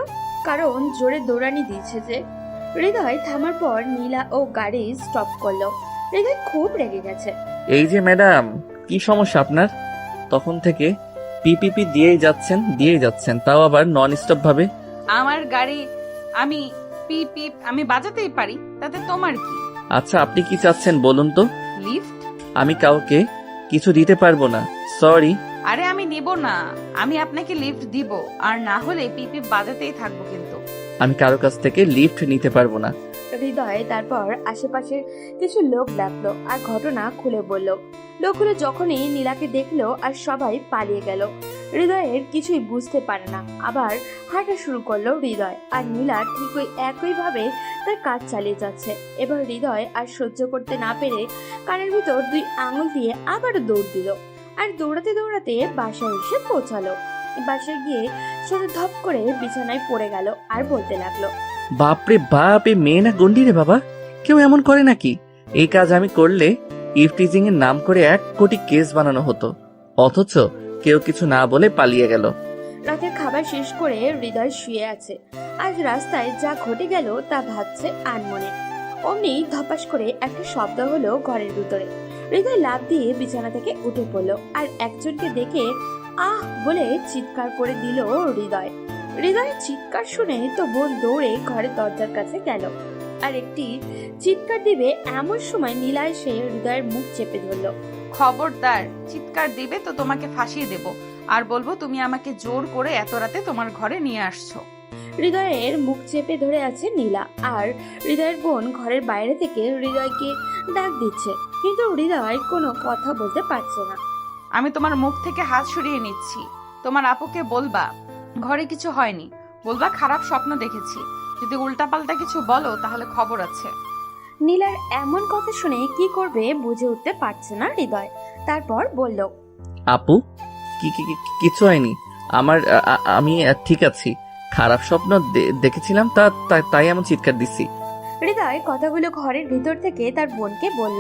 Speaker 3: কারণ জোরে দৌড়ানি দিয়েছে যে। হৃদয় থামার পর নীলা ও গাড়ি স্টপ করলো। হৃদয় খুব রেগে গেছে।
Speaker 2: এই যে ম্যাডাম, কি সমস্যা আপনার? তখন থেকে পিপিপি দিয়েই যাচ্ছেন, তাও আবার নন স্টপ ভাবে।
Speaker 5: আমার গাড়ি আমি পিপ পিপ আমি বাজাতেই পারি, তাতে তোমার কি?
Speaker 2: আচ্ছা আপনি কি চাচ্ছেন বলুন তো?
Speaker 5: লিফট?
Speaker 2: আমি কাউকে কিছু দিতে পারবো না, সরি।
Speaker 5: আরে আমি নিব না, আমি আপনাকে লিফট দিব, আর না হলে পিপ পিপ বাজাতেই থাকবো কিন্তু।
Speaker 2: আমি কারো কাছ থেকে লিফট নিতে পারবো না।
Speaker 3: হৃদয় তারপর আশেপাশের কিছু লোক ডাকলো আর ঘটনা খুলে বলল। লোকগুলো যখনই নীলাকে দেখলো আর সবাই পালিয়ে গেল। হৃদয়ের কিছুই বুঝতে পারে না, আবার হাঁটা শুরু করলো হৃদয়, আর নীলা ঠিক ওই একইভাবে তার কাজ চালিয়ে যাচ্ছে। এবার হৃদয় আর সহ্য করতে না পেরে কানের ভিতর 2 আঙুল দিয়ে আবারও দৌড় দিল, আর দৌড়াতে দৌড়াতে বাসায় এসে পৌঁছালো। বাসায় গিয়ে সেটা ধপ করে বিছানায় পড়ে গেল আর বলতে লাগলো,
Speaker 2: বাপরে বাপ, এ মেয়ে না গন্ডি রে বাবা, কেউ এমন করে নাকি? এই কাজ আমি করলে ইভটিজিং এর নাম করে 1 কোটি কেস বানানো হতো, অথচ কেউ কিছু না বলে পালিয়ে গেল।
Speaker 3: রাতের খাবার শেষ করে হৃদয় শুয়ে আছে। আজ রাস্তায় যা ঘটে গেল তা ভাবছে আনমনে। অমনি ধপাস করে একটা শব্দ হলো ঘরের ভিতরে। হৃদয় লাফ দিয়ে বিছানা থেকে উঠে পড়লো, আর একজনকে দেখে আহ বলে চিৎকার করে দিল হৃদয়। হৃদয়ের চিৎকার শুনে তো বোন দৌড়ে ঘরের দরজার কাছে গেল, আর একটি চিৎকার দিবে এমন সময় নীলা এসে হৃদয়ের মুখ চেপে ধরলো।
Speaker 5: খবরদার, চিৎকার দিবে তো তোমাকে ফাঁসিয়ে দেব, আর বলবো তুমি আমাকে জোর করে এত রাতে তোমার ঘরে নিয়ে আসছো।
Speaker 3: হৃদয়ের মুখ চেপে ধরে আছে নীলা, আর হৃদয়ের বোন ঘরের বাইরে থেকে হৃদয়কে ডাক দিচ্ছে, কিন্তু হৃদয় কোনো কথা বলতে পারছে না।
Speaker 5: আমি তোমার মুখ থেকে হাত সরিয়ে নিচ্ছি। তোমার আপুকে বলবা ঘরে কিছু হয়নি, বলবা খারাপ স্বপ্ন দেখেছি। যদি উল্টাপাল্টা কিছু বলো তাহলে খবর আছে।
Speaker 3: নীলার এমন কথা শুনে কি করবে বুঝে উঠতে পারছে না হৃদয়। তারপর বলল,
Speaker 2: আপু, কিছু হয়নি আমার, আমি ঠিক আছি। খারাপ স্বপ্ন দেখেছিলাম, তাই এমন চিৎকার দিছি।
Speaker 3: হৃদয় কথাগুলো ঘরের ভিতর থেকে তার বোনকে বলল।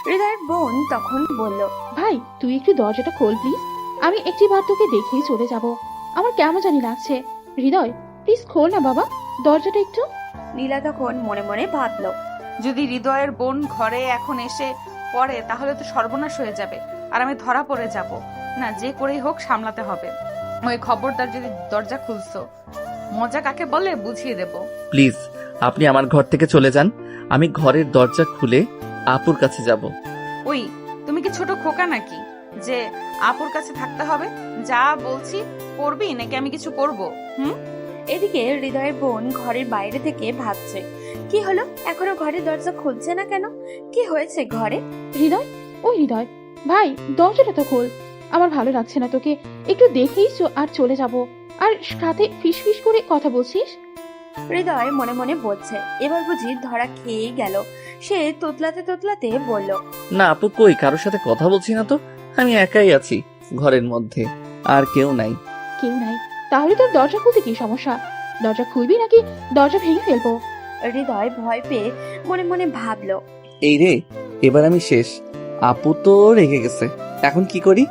Speaker 3: হৃদয়ের বোন তখন বলল,
Speaker 4: ভাই তুই একটু দরজাটা খোল প্লিজ, আমি একটি বার তোকে দেখেই চলে যাব। আমার কেমন জানি লাগছে। হৃদয় প্লিজ খোল না বাবা দরজাটা একটু।
Speaker 3: নীলা তখন মনে মনে ভাবলো,
Speaker 5: যদি হৃদয়ের বোন ঘরে এখন এসে পড়ে তাহলে তো সর্বনাশ হয়ে যাবে, আর আমি ধরা পড়ে যাব না। যে করেই হোক সামলাতে হবে। ওই খবরদার যদি দরজা খুলছো, মজা কাকে বলে বুঝিয়ে দেব।
Speaker 2: প্লিজ আপনি আমার ঘর থেকে চলে যান, আমি ঘরের দরজা খুলে আপুর কাছে যাব।
Speaker 5: ওই তুমি কি ছোট খোকা নাকি যে আপুর কাছে থাকতে হবে? যা বলছি করবি নাকি আমি কিছু করব?
Speaker 3: এদিকে হৃদয়ের বোন ঘরের বাইরে থেকে ভাবছে, কি হলো এখনো ঘরের দরজা খুলছে না কেন? কি হয়েছে ঘরে?
Speaker 4: হৃদয়, ওই হৃদয় ভাই দরজাটা তো খোল, আমার ভালো লাগছে না তোকে একটু দেখেই আর চলে যাব, আর সাথে ফিস ফিস করে কথা বলছিস।
Speaker 3: হৃদয় মনে মনে বলছে, এবার বুঝি ধরা খেয়ে গেল। সে তোতলাতে তোতলাতে বলল,
Speaker 2: না আপু, কই কারোর সাথে কথা বলছি না তো, আমি একাই আছি ঘরের মধ্যে, আর কেউ নাই।
Speaker 4: কেউ নাই? তাহলে তোর দরজা খুলতে কি সমস্যা? দরজা খুলবি নাকি দরজা ভেঙে ফেলবো?
Speaker 3: হৃদয় ভয় পেয়ে মনে মনে ভাবলো,
Speaker 2: এই রে, এবার আমি শেষ। আপু তো রেগে গেছে, এখন কি করি?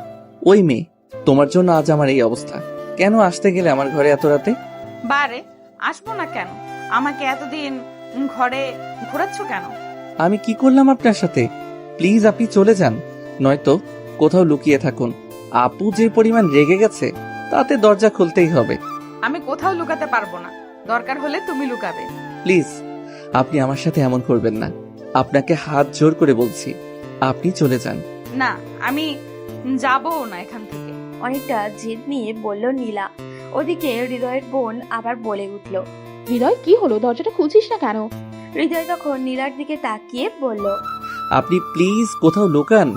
Speaker 2: ওই মেয়ে, তোমার জন্য আজ আমার এই অবস্থা। কেন আসতে গেলে আমার ঘরে এত রাতে?
Speaker 5: বারে আসবো না কেন? আমাকে এতদিন ঘরে ঘোরাচ্ছ কেন?
Speaker 2: আমি কি করলাম আপনার সাথে? প্লিজ আপনি চলে যান, নয়তো কোথাও লুকিয়ে থাকুন। আপু যে পরিমাণ রেগে গেছে তাতে দরজা খুলতেই হবে।
Speaker 5: আমি কোথাও লুকাতে পারবো না, দরকার হলে তুমি লুকাবে।
Speaker 2: প্লিজ আপনি আমার সাথে এমন করবেন না, আপনাকে হাত জোর করে বলছি, আপনি চলে যান।
Speaker 5: না, আমি যাবো না এখান থেকে।
Speaker 3: অনেকটা জেদ নিয়ে বলল নীলা। ওদিকে হৃদয়ের বোন আবার বলে উঠল,
Speaker 4: হৃদয় কি হলো, দরজাটা খুলছিস না কেন?
Speaker 3: হৃদয় তখন নীলার দিকে তাকিয়ে বলল,
Speaker 2: আপনি প্লিজ কোথাও লুকান,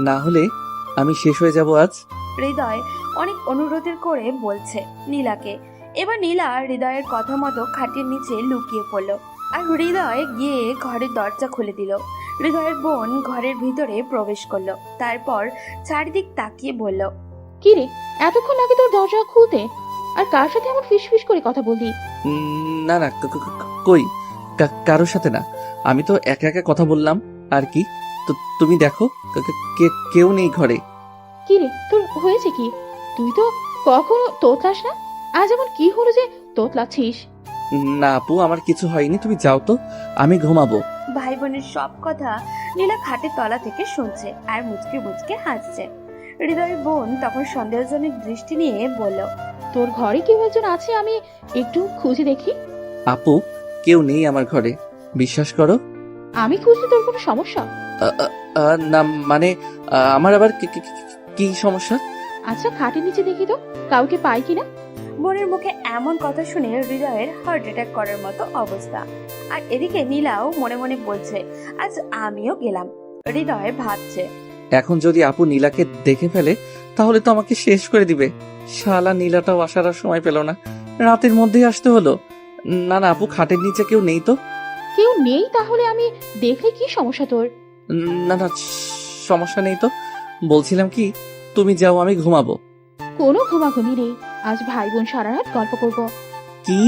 Speaker 2: না হলে আমি শেষ হয়ে যাব আজ।
Speaker 3: হৃদয় অনেক অনুরোধের করে বলছে নীলাকে। এবার নীলা হৃদয়ের কথা মতো খাটের নিচে লুকিয়ে পড়ল, আর হৃদয় গিয়ে ঘরের দরজা খুলে দিল। হৃদয়ের বোন ঘরের ভিতরে প্রবেশ করলো, তারপর চারিদিক তাকিয়ে বলল,
Speaker 4: কি রে এতক্ষণ লাগে তোর দরজা খুলতে, আর কার সাথে এমন ফিস ফিস করে কথা বললি?
Speaker 2: না না, কই কারোর সাথে না, আমি তো একা একা কথা বললাম আর কি। তো তুমি দেখো, কেউ নেই ঘরে।
Speaker 4: কি রে তোর হয়েছে কি? তুই তো কখনো তোতলাস না, আজ এমন কি হলো যে তোতলাচ্ছিস?
Speaker 2: না আপু, আমার কিছু হয়নি, তুমি যাও তো, আমি ঘুমাবো।
Speaker 3: ভাই বোনের সব কথা নীলা খাটের তলা থেকে শুনছে আর মুচকে মুচকে হাসছে। হৃদয়ের বোন তখন সন্দেহজনক দৃষ্টি নিয়ে বলল,
Speaker 4: তোর ঘরে কেউ একজন আছে, আমি একটু খুঁজে দেখি।
Speaker 2: আপু, কেউ নেই আমার ঘরে, বিশ্বাস করো।
Speaker 4: আমি খুঁজলে তোর কোনো সমস্যা?
Speaker 2: না মানে আমার আবার কি সমস্যা?
Speaker 4: আচ্ছা খাটের নিচে দেখি তো কাউকে পাই কিনা।
Speaker 3: বোনের মুখে এমন কথা শুনে হৃদয়ের হার্ট অ্যাটাক করার মতো অবস্থা। আর এদিকে নীলাও মনে মনে বলছে আজ আমিও গেলাম। হৃদয় ভাবছে
Speaker 2: এখন যদি আপু নীলাকে দেখে ফেলে তাহলে তো আমাকে শেষ করে দিবে। শালা নীলাটাও আসার আর সময় পেল না, রাতের মধ্যেই আসতে হলো। না না আপু, খাটের নিচে কেউ নেই তো?
Speaker 4: কেউ নেই তাহলে আমি দেখলে কি সমস্যা তোর?
Speaker 2: না না, সমস্যা নেই তো। বলছিলাম কি, তুমি যাও, আমি ঘুমাবো।
Speaker 4: কোনো ঘুমাঘুমি নেই, আজ ভাই বোন সারা রাত গল্প করব।
Speaker 2: কি?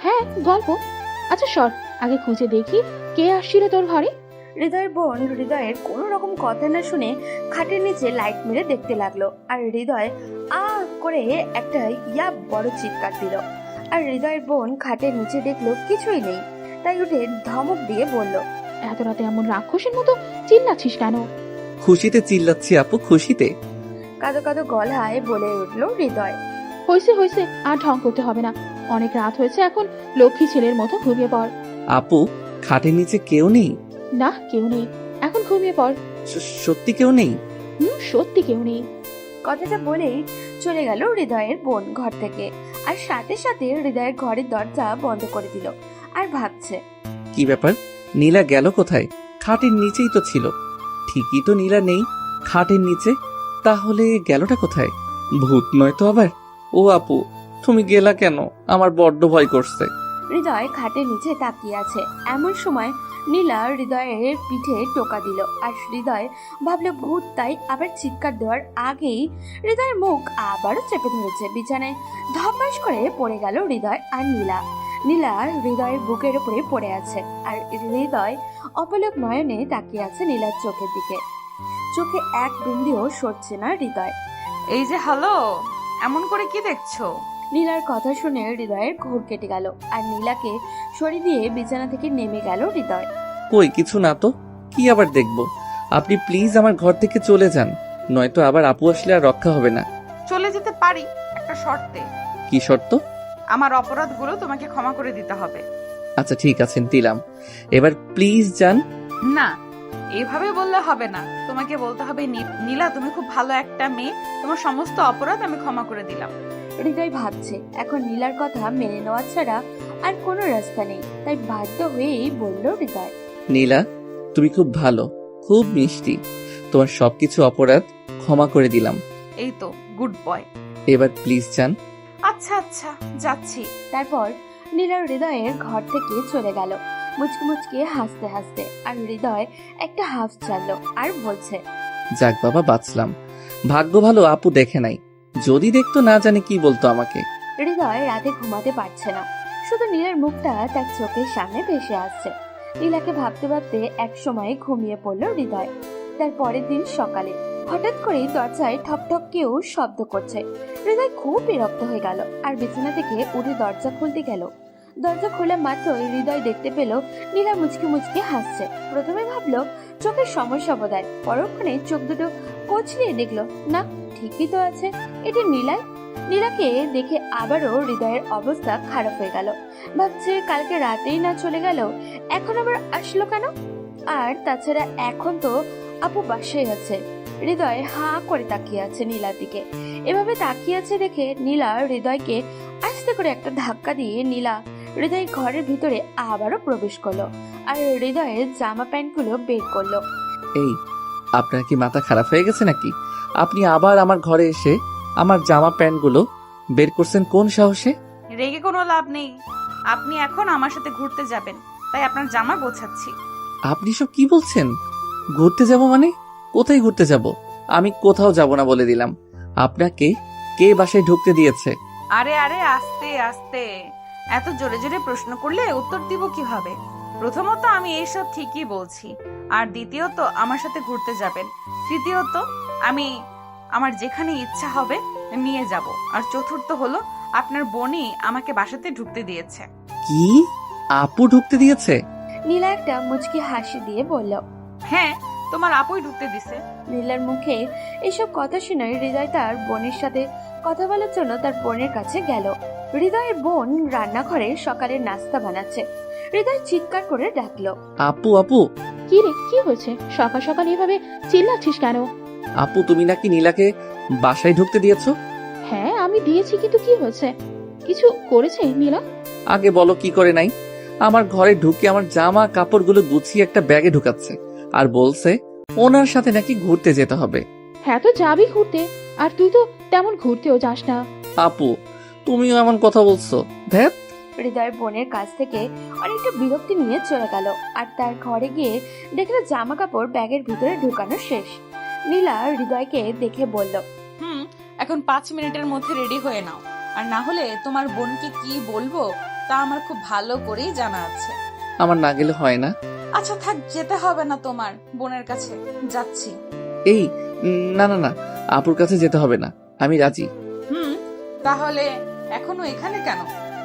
Speaker 4: হ্যাঁ গল্প। আচ্ছা সর, আগে খুঁজে দেখি কে আসছিল তোর ঘরে।
Speaker 3: হৃদয়ের বোন হৃদয়ের কোনো রকম কথা না শুনে খাটের নিচে লাইট মেরে দেখতে লাগলো। আর হৃদয় আ করে একটা ইয়া বড় চিৎকার দিল। আর হৃদয়ের বোন খাটের নিচে দেখলো কিছুই নেই, তাই উঠে ধমক দিয়ে বলল,
Speaker 4: এত রাতে এমন রাক্ষসের মতো চিল্লাচ্ছিস কেন?
Speaker 2: খুশিতে চিল্লাচ্ছি আপু, খুশিতে।
Speaker 3: কাঁদো কাঁদো গলায় বলে উঠল হৃদয়।
Speaker 4: হয়েছে হয়েছে, আর ঢং করতে হবে না, অনেক রাত হয়েছে, এখন লক্ষ্মী ছেলের মতো ঘুমিয়ে পড়।
Speaker 2: আপু খাটের নিচে কেউ নেই?
Speaker 4: না কেউ নেই, এখন ঘুমিয়ে পড়।
Speaker 2: সত্যি কেউ নেই?
Speaker 4: সত্যি কেউ নেই।
Speaker 3: কথাটা বলেই চলে গেল হৃদয়ের বোন ঘর থেকে। আর সাথে সাথে হৃদয়ের ঘরের দরজা বন্ধ করে দিল। আর ভাবছে
Speaker 2: কি ব্যাপার, নীলা গেল কোথায়? খাটের নিচেই তো ছিল। ঠিকই তো, নীলা নেই খাটের নিচে, তাহলে গেলটা কোথায়? ভূত নয় তো আবার? ও আপু, তুমি গেলা কেন? আমার বড্ড ভয় করছে।
Speaker 3: হৃদয় খাটের নিচে তাকিয়ে আছে। এমন সময় নীলা হৃদয়ের পিঠে টোকা দিল। আর হৃদয় ভাবলো ভূত, তাই আবার চিৎকার দেওয়ার আগেই হৃদয়ের মুখ আবারও চেপে ধরেছে। বিছানায় ধপাস করে পড়ে গেল হৃদয় আর নীলা। নীলা হৃদয়ের বুকের উপরে পড়ে আছে। আর হৃদয় অপলক নয়নে তাকিয়ে আছে নীলার চোখের দিকে। চোখে এক বিন্দুও সরছে না হৃদয়।
Speaker 5: এই যে হ্যালো, এমন করে কি দেখছো?
Speaker 3: নীলার কথা শুনে হৃদয়ের ঘোর কেটে গেল। আর নীলাকে সরিয়ে দিয়ে বিছানা থেকে নেমে গেল হৃদয়।
Speaker 2: কই কিছু না তো, কি আবার দেখবো? আপনি প্লিজ আমার ঘর থেকে চলে যান, নয়তো আবার আপু আসলে আর রক্ষা হবে না।
Speaker 5: চলে যেতে পারি, একটা শর্তে।
Speaker 2: কি শর্ত?
Speaker 5: আমার অপরাধগুলো তোমাকে ক্ষমা করে দিতে হবে।
Speaker 2: আচ্ছা ঠিক আছে, দিলাম। এবার প্লিজ যান।
Speaker 5: না, এভাবে বললে হবে না। তোমাকে বলতে হবে, নীলা তুমি খুব ভালো একটা মেয়ে, তোমার সমস্ত অপরাধ আমি ক্ষমা করে দিলাম।
Speaker 3: হৃদয় ভাবছে এখন নীলার কথা মেনে নেওয়া ছাড়া আর কোনো রাস্তা নেই, তাই বাধ্য হয়েই বলল হৃদয়।
Speaker 2: নীলা তুমি খুব ভালো, খুব মিষ্টি, তোমার সবকিছু অপরাধ ক্ষমা করে দিলাম।
Speaker 5: এই তো গুড বয়।
Speaker 2: এবার প্লিজ যান।
Speaker 5: আচ্ছা আচ্ছা, যাচ্ছি।
Speaker 3: তারপর নীলা হৃদয়ের ঘর থেকে চলে গেল মুচকে মুচকে হাসতে হাসতে। আর হৃদয় একটা হাফ ছাড়লো আর বলছে,
Speaker 2: যাক বাবা, বাঁচলাম। ভাগ্য ভালো আপু দেখে নাই, যদি দেখতো না জানি কি বলতো আমাকে।
Speaker 3: হৃদয় রাতে ঘুমাতে পারছে না, শুধু নীলার মুখটা তার চোখের সামনে ভেসে আসছে। নীলাকে ভাবতে ভাবতে এক সময় ঘুমিয়ে পড়ল হৃদয়। তার পরের দিন সকালে হঠাৎ করে দরজায় ঠক ঠক কেউ শব্দ করছে। হৃদয় খুব বিরক্ত হয়ে গেল আর বিছানা থেকে উঠে দরজা খুলতে গেল। দরজা খোলা মাত্রই হৃদয় দেখতে পেল নীলা মুচকি মুচকি হাসছে। প্রথমে ভাবলো চোখের সমস্যা বোধহয়, পরক্ষণে চোখ দুটো কচলিয়ে দেখলো না, ঠিকই তো আছে, এটি নীলাই। নীলাকে দেখে আবারও হৃদয়ের অবস্থা খারাপ হয়ে গেল। ভাবছে কালকে রাতেই না চলে গেল, এখন আবার আসলো কেন? আর তাছাড়া এখন তো আপু বাসায় আছে। হৃদয় হাঁ করে তাকিয়ে আছে নীলার দিকে। এভাবে তাকিয়ে আছে দেখে নীলা হৃদয়কে আস্তে করে একটা ধাক্কা দিয়ে নীলা হৃদয় ঘরের ভিতরে আবারও প্রবেশ করলো আর হৃদয়ের জামা প্যান্টগুলো বের করলো।
Speaker 2: এই, আপনার কি মাথা খারাপ হয়ে গেছে নাকি? আপনি আবার আমার ঘরে এসে আমার জামা প্যান্টগুলো বের করছেন কোন সাহসে?
Speaker 5: রেগে কোনো লাভ নেই, আপনি এখন আমার সাথে ঘুরতে যাবেন, তাই আপনার জামা গোছাচ্ছি।
Speaker 2: আপনি সব কি বলছেন? ঘুরতে যাব মানে? কোথায় ঘুরতে যাব? আমি কোথাও যাব না বলে দিলাম। আপনাকে কে বাসায় ঢুকতে দিয়েছে?
Speaker 5: আরে আরে, আস্তে আস্তে, এত জোরে জোরে প্রশ্ন করলে উত্তর দিব কিভাবে? প্রথমত আমি এইসব ঠিকই বলছি, আর দ্বিতীয়ত আমার সাথে ঘুরতে যাবেন, তৃতীয়ত আমি আমার যেখানে ইচ্ছা হবে নিয়ে যাব, আর চতুর্থ হলো আপনার বোনই আমাকে বাসাতে ঢুকতে দিয়েছে।
Speaker 2: কি? আপু ঢুকতে দিয়েছে?
Speaker 3: নীলা একটা মুচকি হাসি দিয়ে বলল,
Speaker 5: হ্যাঁ, তোমার আপুই ঢুকতে দিছে।
Speaker 3: নীলার মুখে এসব কথা শুনে হৃদয় তার বোনের সাথে কথা বলার জন্য তার বোনের কাছে গেল। হৃদয়ের বোন রান্নাঘরে সকালের নাস্তা বানাচ্ছে। হৃদয় চিৎকার করে ডাকলো।
Speaker 2: আপু আপু
Speaker 4: কি রে, কি হয়েছে? সকাল সকাল এভাবে চিল্লাচ্ছিস কেন?
Speaker 2: আপু, তুমি নাকি নীলাকে বাসায় ঢুকতে দিয়েছো?
Speaker 4: হ্যাঁ আমি দিয়েছি, কিন্তু কি হয়েছে? কিছু করেছে নীলা?
Speaker 2: আগে বলো কি করে নাই। আমার ঘরে ঢুকে আমার জামা কাপড়গুলো গুছিয়ে একটা ব্যাগে ঢুকাচ্ছে আর বলছে ওনার সাথে নাকি ঘুরতে যেতে হবে।
Speaker 4: হ্যাঁ তো যাবি ঘুরতে, আর তুই তো তেমন ঘুরতেও যাস না।
Speaker 2: আপু, তুমিও এমন কথা বলছো? ধ্যাত।
Speaker 3: হৃদয়ের বোনের কাছ থেকে অনেকটা বিরক্তি নিয়ে চলে গেল আর তার ঘরে গিয়ে দেখলো জামা কাপড় ব্যাগের ভিতরে ঢুকানো শেষ। নীলা হৃদয়কে দেখে বলল,
Speaker 5: এখন 5 মিনিটের মধ্যে রেডি হয়ে নাও, আর না হলে তোমার বোনকে কি বলবো তা আমার খুব ভালো করেই জানা আছে।
Speaker 2: আমার না গেলে হয় না।
Speaker 5: আচ্ছা থাক, যেতে হবে না তোমার বোনের কাছে, যাচ্ছি।
Speaker 2: এই, না না না, আপুর কাছে যেতে হবে না, আমি রাজি।
Speaker 5: তাহলে এখনো এখানে কেন?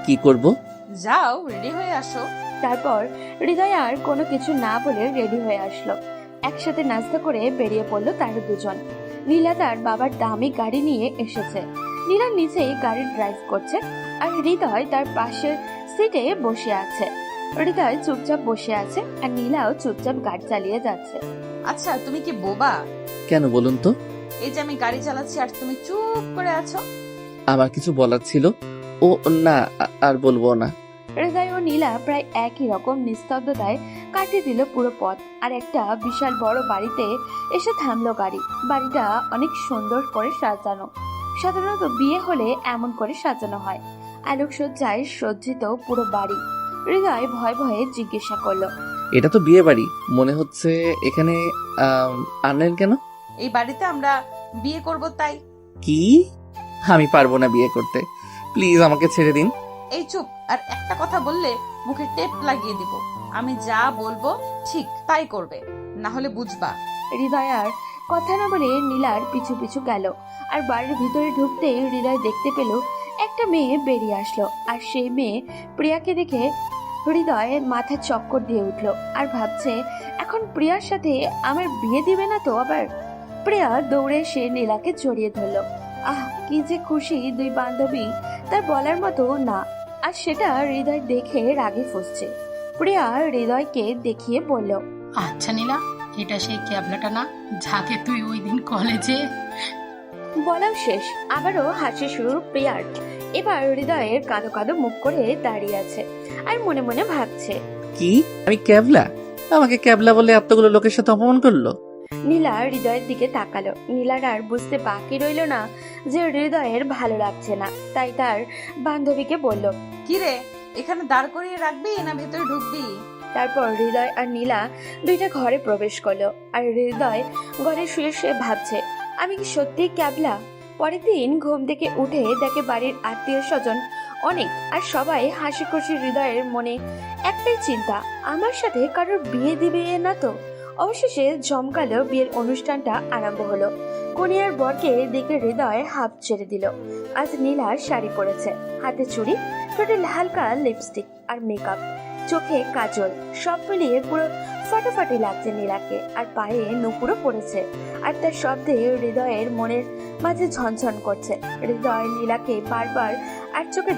Speaker 2: কি করব?
Speaker 5: যাও, রেডি হয়ে আসো।
Speaker 3: তারপর হৃদয় আর কোনো কিছু না বলে রেডি হয়ে আসলো। একসাথে নাস্তা করে বেরিয়ে পড়লো তারা দুজন। নীলা তার বাবার দামি গাড়ি নিয়ে এসেছে। নীলা নিচেই গাড়ি ড্রাইভ করছে আর হৃদয় তার পাশের সিটে বসে আছে। হৃদয় চুপচাপ বসে আছে আর নীলাও চুপচাপ গাড়ি চালিয়ে যাচ্ছে।
Speaker 5: আচ্ছা, তুমি কি বোবা?
Speaker 2: কেন বলুন তো?
Speaker 5: এই যে আমি গাড়ি চালাচ্ছি আর তুমি চুপ করে আছো।
Speaker 2: আমার কিছু বলার ছিল। ও না, আর বলবো না।
Speaker 3: হৃদয় ও নীলা প্রায় একই রকম নিস্তব্ধতায় কাটিয়ে দিল পুরো পথ আর একটা বিশাল বড় বাড়িতে এসে থামলো গাড়ি। বাড়িটা অনেক সুন্দর করে সাজানো। সাধারণত বিয়ে হলে এমন করে সাজানো হয়। আলোকসজ্জায় সজ্জিত পুরো বাড়ি। হৃদয় ভয়ে ভয়ে জিজ্ঞাসা করলো,
Speaker 2: এটা তো বিয়ে বাড়ি মনে হচ্ছে, এখানে আনলেন কেন?
Speaker 5: এই বাড়িতে আমরা বিয়ে করব তাই।
Speaker 2: কি? আমি পারবো না বিয়ে করতে, প্লিজ আমাকে ছেড়ে দিন।
Speaker 5: এই চুপ, আর একটা কথা বললে মুখে টেপ লাগিয়ে দিব। আমি যা বলবো ঠিক তাই করবে, না হলে বুঝবা।
Speaker 3: হৃদয় আর কথা না বলে নীলার পিছু পিছু গেল আর বাড়ির ভিতরে ঢুকতে হৃদয় দেখতে পেল একটা মেয়ে বেরিয়ে আসলো। আর সেই মেয়ে প্রিয়াকে দেখে হৃদয় মাথা চক্কর দিয়ে উঠলো আর ভাবছে, এখন প্রিয়ার সাথে আমার বিয়ে দিবে না তো আবার। প্রিয়া দৌড়ে এসে নীলাকে জড়িয়ে ধরলো। আহ, কি যে খুশি দুই বান্ধবী, তার বলার মতো না। আর সেটা হৃদয় দেখে রাগে ফুঁসছে। প্রিয়া হৃদয়কে দেখিয়ে বলল,
Speaker 8: আচ্ছা নীলা, এটা সেই ক্যাবলাটা না যাকে তুই ওই দিন কলেজে।
Speaker 3: বলাও শেষ, আবারও হাসি শুরু প্রিয়ার। এবার হৃদয়ের কাঁদো কাঁদো মুখ করে দাঁড়িয়ে আছে আর মনে মনে ভাবছে,
Speaker 2: কি আমি ক্যাবলা? আমাকে ক্যাবলা বলে এতগুলো লোকের সাথে অপমান করলো।
Speaker 3: নীলা হৃদয়ের দিকে তাকালো। নীলার আর বুঝতে বাকি রইল না যে হৃদয়ের ভালো লাগছে না, তাই তার বান্ধবীকে বলল,
Speaker 5: কি রে, এখানে দাঁড় করিয়ে রাখবি না ভেতরে ঢুকবি?
Speaker 3: তারপর হৃদয় আর নীলা দুইটা ঘরে প্রবেশ করলো। আর হৃদয় ঘরে শুয়ে শুয়ে ভাবছে, আমি কি সত্যি ক্যাবলা? পরের দিন ঘুম থেকে উঠে দেখে বাড়ির আত্মীয় স্বজন অনেক আর সবাই হাসি খুশি। হৃদয়ের মনে একটাই চিন্তা, আমার সাথে কারোর বিয়ে দিবে না তো। অবশেষে জমকালো বিয়ের অনুষ্ঠানটা আরম্ভ হলো। কনিয়ার বরকে দেখে হৃদয় হাফ ছেড়ে দিল। আজ নীলার শাড়ি পরেছে, হাতে চুড়ি, ঠোঁটে হালকা লিপস্টিক আর মেকআপ, চোখে কাজল, সব মিলিয়ে পুরো ফাটাফাটি লাগছে নীলাকে। আর পায়ে নুপুরও পড়েছে আর তার শব্দে হৃদয়ের মনের মাঝে ঝনঝন করছে। হৃদয় নীলাকে বারবার আর চোখে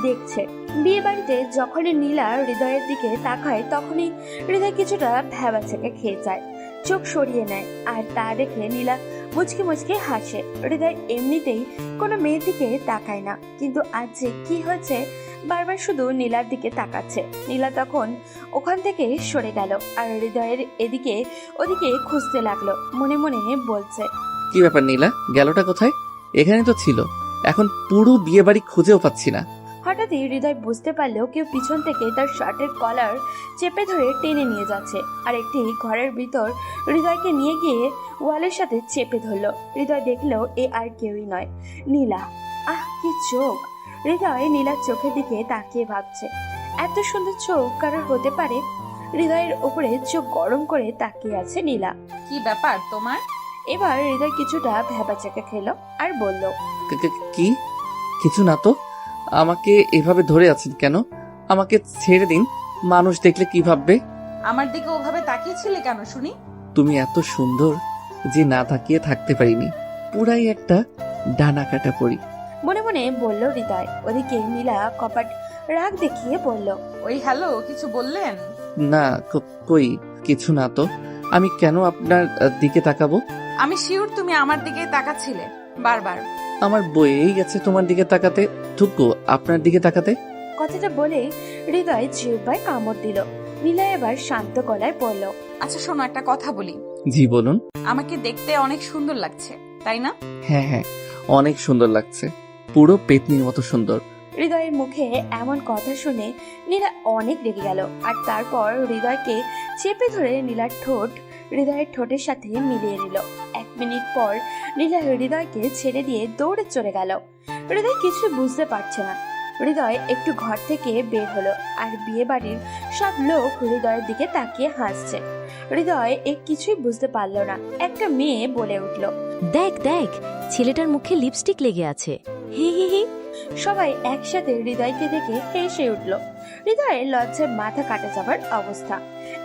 Speaker 3: দেখছে। বিয়ে বাড়িতে যখনই নীলা হৃদয়ের দিকে তাকায় তখনই হৃদয় কিছুটা ভ্যাবাচ্যাকে খেয়ে যায়, চোখ সরিয়ে নেয়। আর তা দেখে নীলা মুচকে মুচকে হাসে। হৃদয় এমনিতেই কোনো মেয়ের দিকে তাকায় না, কিন্তু আজ যে কি হয়েছে বারবার শুধু নীলার দিকে তাকাচ্ছে। নীলা তখন ওখান থেকে সরে গেল আর হৃদয়ের এদিকে ওদিকে খুঁজতে লাগলো, মনে মনে বলছে,
Speaker 2: কি ব্যাপার নীলা, গেলটা কোথায়? এখানে তো ছিল, এখন পুরো বিয়ে বাড়ি খুঁজেও পাচ্ছি না।
Speaker 3: হঠাৎই হৃদয় বুঝতে পারলো কেউ পিছন থেকে তার শার্টের কলার চেপে ধরে টেনে নিয়ে যাচ্ছে আর একটি ঘরের ভিতর হৃদয়কে নিয়ে গিয়ে ওয়ালের সাথে চেপে ধরলো। হৃদয় দেখলো এ আর কেউই নয়, নীলা। আহ, কি চোখ! হৃদয় নীলার চোখের দিকে তাকিয়ে ভাবছে, এত সুন্দর চোখ কারোর হতে পারে? হৃদয়ের উপরে চোখ গরম করে তাকিয়ে আছে নীলা।
Speaker 5: কি ব্যাপার তোমার?
Speaker 3: এবার হৃদয় কিছুটা ভ্যাবাচাকা খেলো আর বলল,
Speaker 2: কি? কিছু না তো। আমাকে এভাবে ধরে আছেন কেন? আমাকে ছেড়ে দিন, মানুষ দেখলে কি ভাববে?
Speaker 5: আমার দিকে ওভাবে তাকিয়েছিলে কেন শুনি?
Speaker 2: তুমি এত সুন্দর যে না তাকিয়ে থাকতে পারিনি, পুরাই একটা ডানা কাটা পরি।
Speaker 3: মনে মনে বলল হৃদয়। ওদিকে নীলা কপাট রাগ দেখিয়ে বলল,
Speaker 5: ওই হ্যালো, কিছু বললেন?
Speaker 2: না, কই কিছু না তো। আমি কেন আপনার দিকে তাকাবো?
Speaker 5: আমি শিওর তুমি আমার দিকে তাকাচ্ছিলে বারবার।
Speaker 2: আমার বইয়েই গেছে তোমার দিকে তাকাতে, থুকু আপনার দিকে তাকাতে।
Speaker 3: কথাটা বলে হৃদয় জিহ্বায় কামড় দিল। নীলা এবার শান্ত গলায় বলল,
Speaker 5: আচ্ছা শোনো, একটা কথা বলি।
Speaker 2: জি বলুন।
Speaker 5: আমাকে দেখতে অনেক সুন্দর লাগছে, তাই না?
Speaker 2: হ্যাঁ হ্যাঁ, অনেক সুন্দর লাগছে, পুরো পেতনির মতো সুন্দর।
Speaker 3: হৃদয়ের মুখে এমন কথা শুনে নীলা অনেক রেগে গেল। আর তারপর হৃদয়কে চেপে ধরে নীলার ঠোঁট হৃদয়ের ঠোঁটের সাথে মিলিয়ে নিল। 1 মিনিট পর নীলা হৃদয়কে ছেড়ে দিয়ে দৌড়ে চলে গেল। হৃদয় কিছু বুঝতে পারছে না। হৃদয় একটু ঘর থেকে বের হলো, আর বিয়ে বাড়ির সব লোক হৃদয়ের দিকে তাকিয়ে হাসছে। হৃদয় কিছুই বুঝতে পারলো না। একটা মেয়ে বলে উঠল,
Speaker 10: দেখ দেখ, ছেলেটার মুখে লিপস্টিক লেগে আছে, হি হি হি।
Speaker 3: সবাই একসাথে হৃদয়কে দেখে হেসে উঠল। হৃদয়ের লজ্জায় মাথা কাটা যাবার অবস্থা।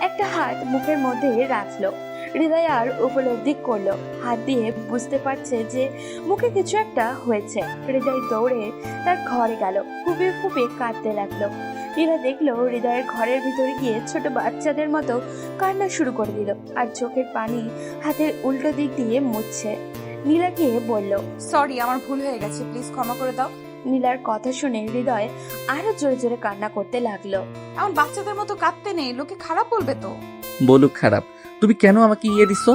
Speaker 3: একটা হাত মুখের মধ্যে রাখলো। হৃদয় আর উপলব্ধি করলো, হাত দিয়ে বুঝতে পারছে যে মুখে কিছু একটা হয়েছে। হৃদয় দৌড়ে তার ঘরে গেল, ফুপিয়ে ফুপিয়ে কাঁদতে লাগলো। নীলা দেখলো হৃদয়ের ঘরের ভিতরে গিয়ে ছোট বাচ্চাদের মতো কান্না শুরু করে দিল, আর চোখের পানি হাতের উল্টো দিক দিয়ে মুছছে। নীলা গিয়ে বলল,
Speaker 5: সরি, আমার ভুল হয়ে গেছে, প্লিজ ক্ষমা করে দাও।
Speaker 3: নীলার কথা শুনে হৃদয় আরো জোরে জোরে কান্না করতে লাগলো।
Speaker 5: এমন বাচ্চাদের মতো কাঁদতে নেই, লোকে খারাপ বলবে তো।
Speaker 2: বলুক খারাপ, তুমি কেন আমাকে ইয়ে দিছো?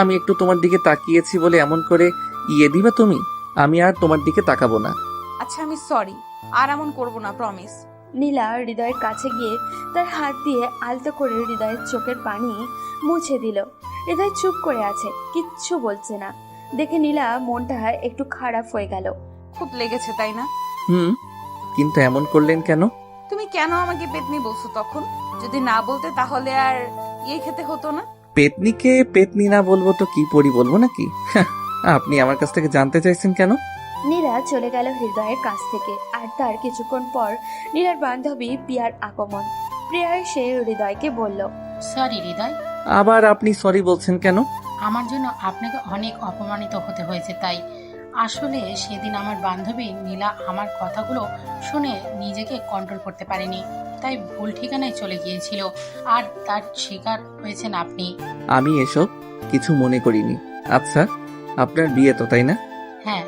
Speaker 2: আমি একটু তোমার দিকে তাকিয়েছি বলে এমন করে ইয়ে দিবা তুমি? আমি আর তোমার দিকে তাকাবো না।
Speaker 5: আচ্ছা আমি সরি, আর এমন করবো না, প্রমিস।
Speaker 3: নীলা হৃদয়ের কাছে গিয়ে তার হাত দিয়ে আলতো করে হৃদয়ের চোখের পানি মুছে দিল। হৃদয় চুপ করে আছে, কিচ্ছু বলছে না। দেখে নীলা মনটা একটু খারাপ হয়ে গেল।
Speaker 5: খুব লেগেছে তাই না?
Speaker 2: কিন্তু এমন করলেন কেন?
Speaker 5: তুমি কেন আমাকে পেতনি বলছো তখন? যদি না বলতে তাহলে আর ইয়ে খেতে হতো না।
Speaker 2: পেতনিকে পেতনি না বলবো তো কি পরি বলবো নাকি? আপনি আমার কাছ থেকে জানতে চাইছেন কেন?
Speaker 3: নীলা চলে গেল হৃদয়ের কাছ থেকে। আর তার কিছুক্ষণ পর নীলার বান্ধবী প্রিয়ার আগমন। প্রিয়া এসে হৃদয়কে বলল,
Speaker 8: সরি হৃদয়,
Speaker 2: আবার আপনি সরি বলছেন কেন?
Speaker 8: আমার জন্য আপনাকে অনেক অপমানিত হতে হয়েছে। তাই আসলে সেদিন আমার বান্ধবী নীলা আমার কথাগুলো শুনে নিজেকে কন্ট্রোল করতে পারেনি, তাই ভুল ঠিকানায় চলে গিয়েছিল, আর তার শিকার হয়েছেন আপনি।
Speaker 2: আমি এসব কিছু মনে করিনি। আচ্ছা, আপনার বিয়ে তো, তাই না?
Speaker 8: হ্যাঁ,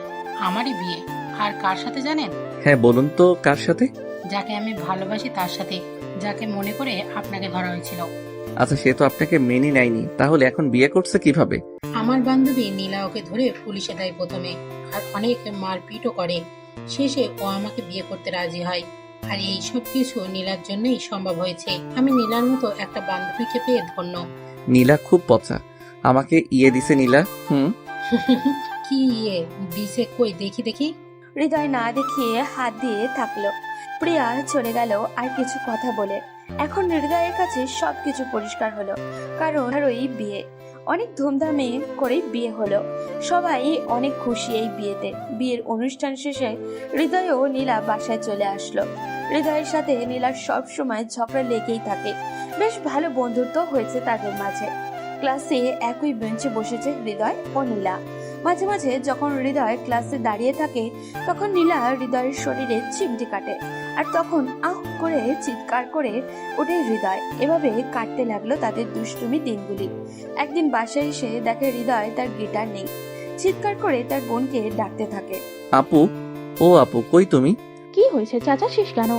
Speaker 8: আমারই বিয়ে। আর কার সাথে জানেন?
Speaker 2: হ্যাঁ বলুন তো, কার সাথে?
Speaker 8: যাকে আমি ভালোবাসি তার সাথে, যাকে মনে করে আপনাকে ধরা হয়েছিল।
Speaker 2: আচ্ছা, সে তো আপনাকে মেনে নেয়নি, তাহলে এখন বিয়ে করছে কিভাবে?
Speaker 8: আমার বান্ধবী নীলা ওকে ধরে পুলিশে দেয় প্রথমে, আর অনেক মারপিটও করে। শেষে ও আমাকে বিয়ে করতে রাজি হয়। আর এই সব কিছু নীলার জন্যই সম্ভব হয়েছে। আমি নীলার মতো একটা বান্ধবীকে পেয়ে ধন্য।
Speaker 2: নীলা খুব পচা, আমাকে ইয়ে দিছে নীলা।
Speaker 8: কি ইয়ে দিছে? কই দেখি দেখি।
Speaker 3: হৃদয় না দেখিয়ে হাত দিয়ে থাকলো। প্রিয়া চলে গেল আর কিছু কথা বলে। এখন হৃদয়ের কাছে সবকিছু পরিষ্কার হলো, কারণ ওই বিয়ে অনেক ধুমধামে করে বিয়ে হলো। সবাই অনেক খুশি এই বিয়েতে। বিয়ের অনুষ্ঠান শেষে হৃদয় ও নীলা বাসায় চলে আসলো। হৃদয়ের সাথে নীলার সব সময় ঝগড়া লেগেই থাকে। বেশ ভালো বন্ধুত্ব হয়েছে তাদের মাঝে। ক্লাসে একই বেঞ্চে বসেছে হৃদয় ও নীলা। মাঝে মাঝে যখন হৃদয় ক্লাসে দাঁড়িয়ে থাকে, তখন নীলা হৃদয়ের শরীরে চিমটি কাটে, আর তখন আহ করে চিৎকার করে ওঠে হৃদয়। এভাবে কাটতে লাগলো তাদের দুষ্টুমি দিনগুলি। একদিন বাসায় এসে দেখে হৃদয় তার গিটার নেই। চিৎকার করে তার বোনকে ডাকতে থাকে,
Speaker 2: আপু, ও আপু, কই তুমি?
Speaker 4: কি হয়েছে, চেঁচাচ্ছিস কেন?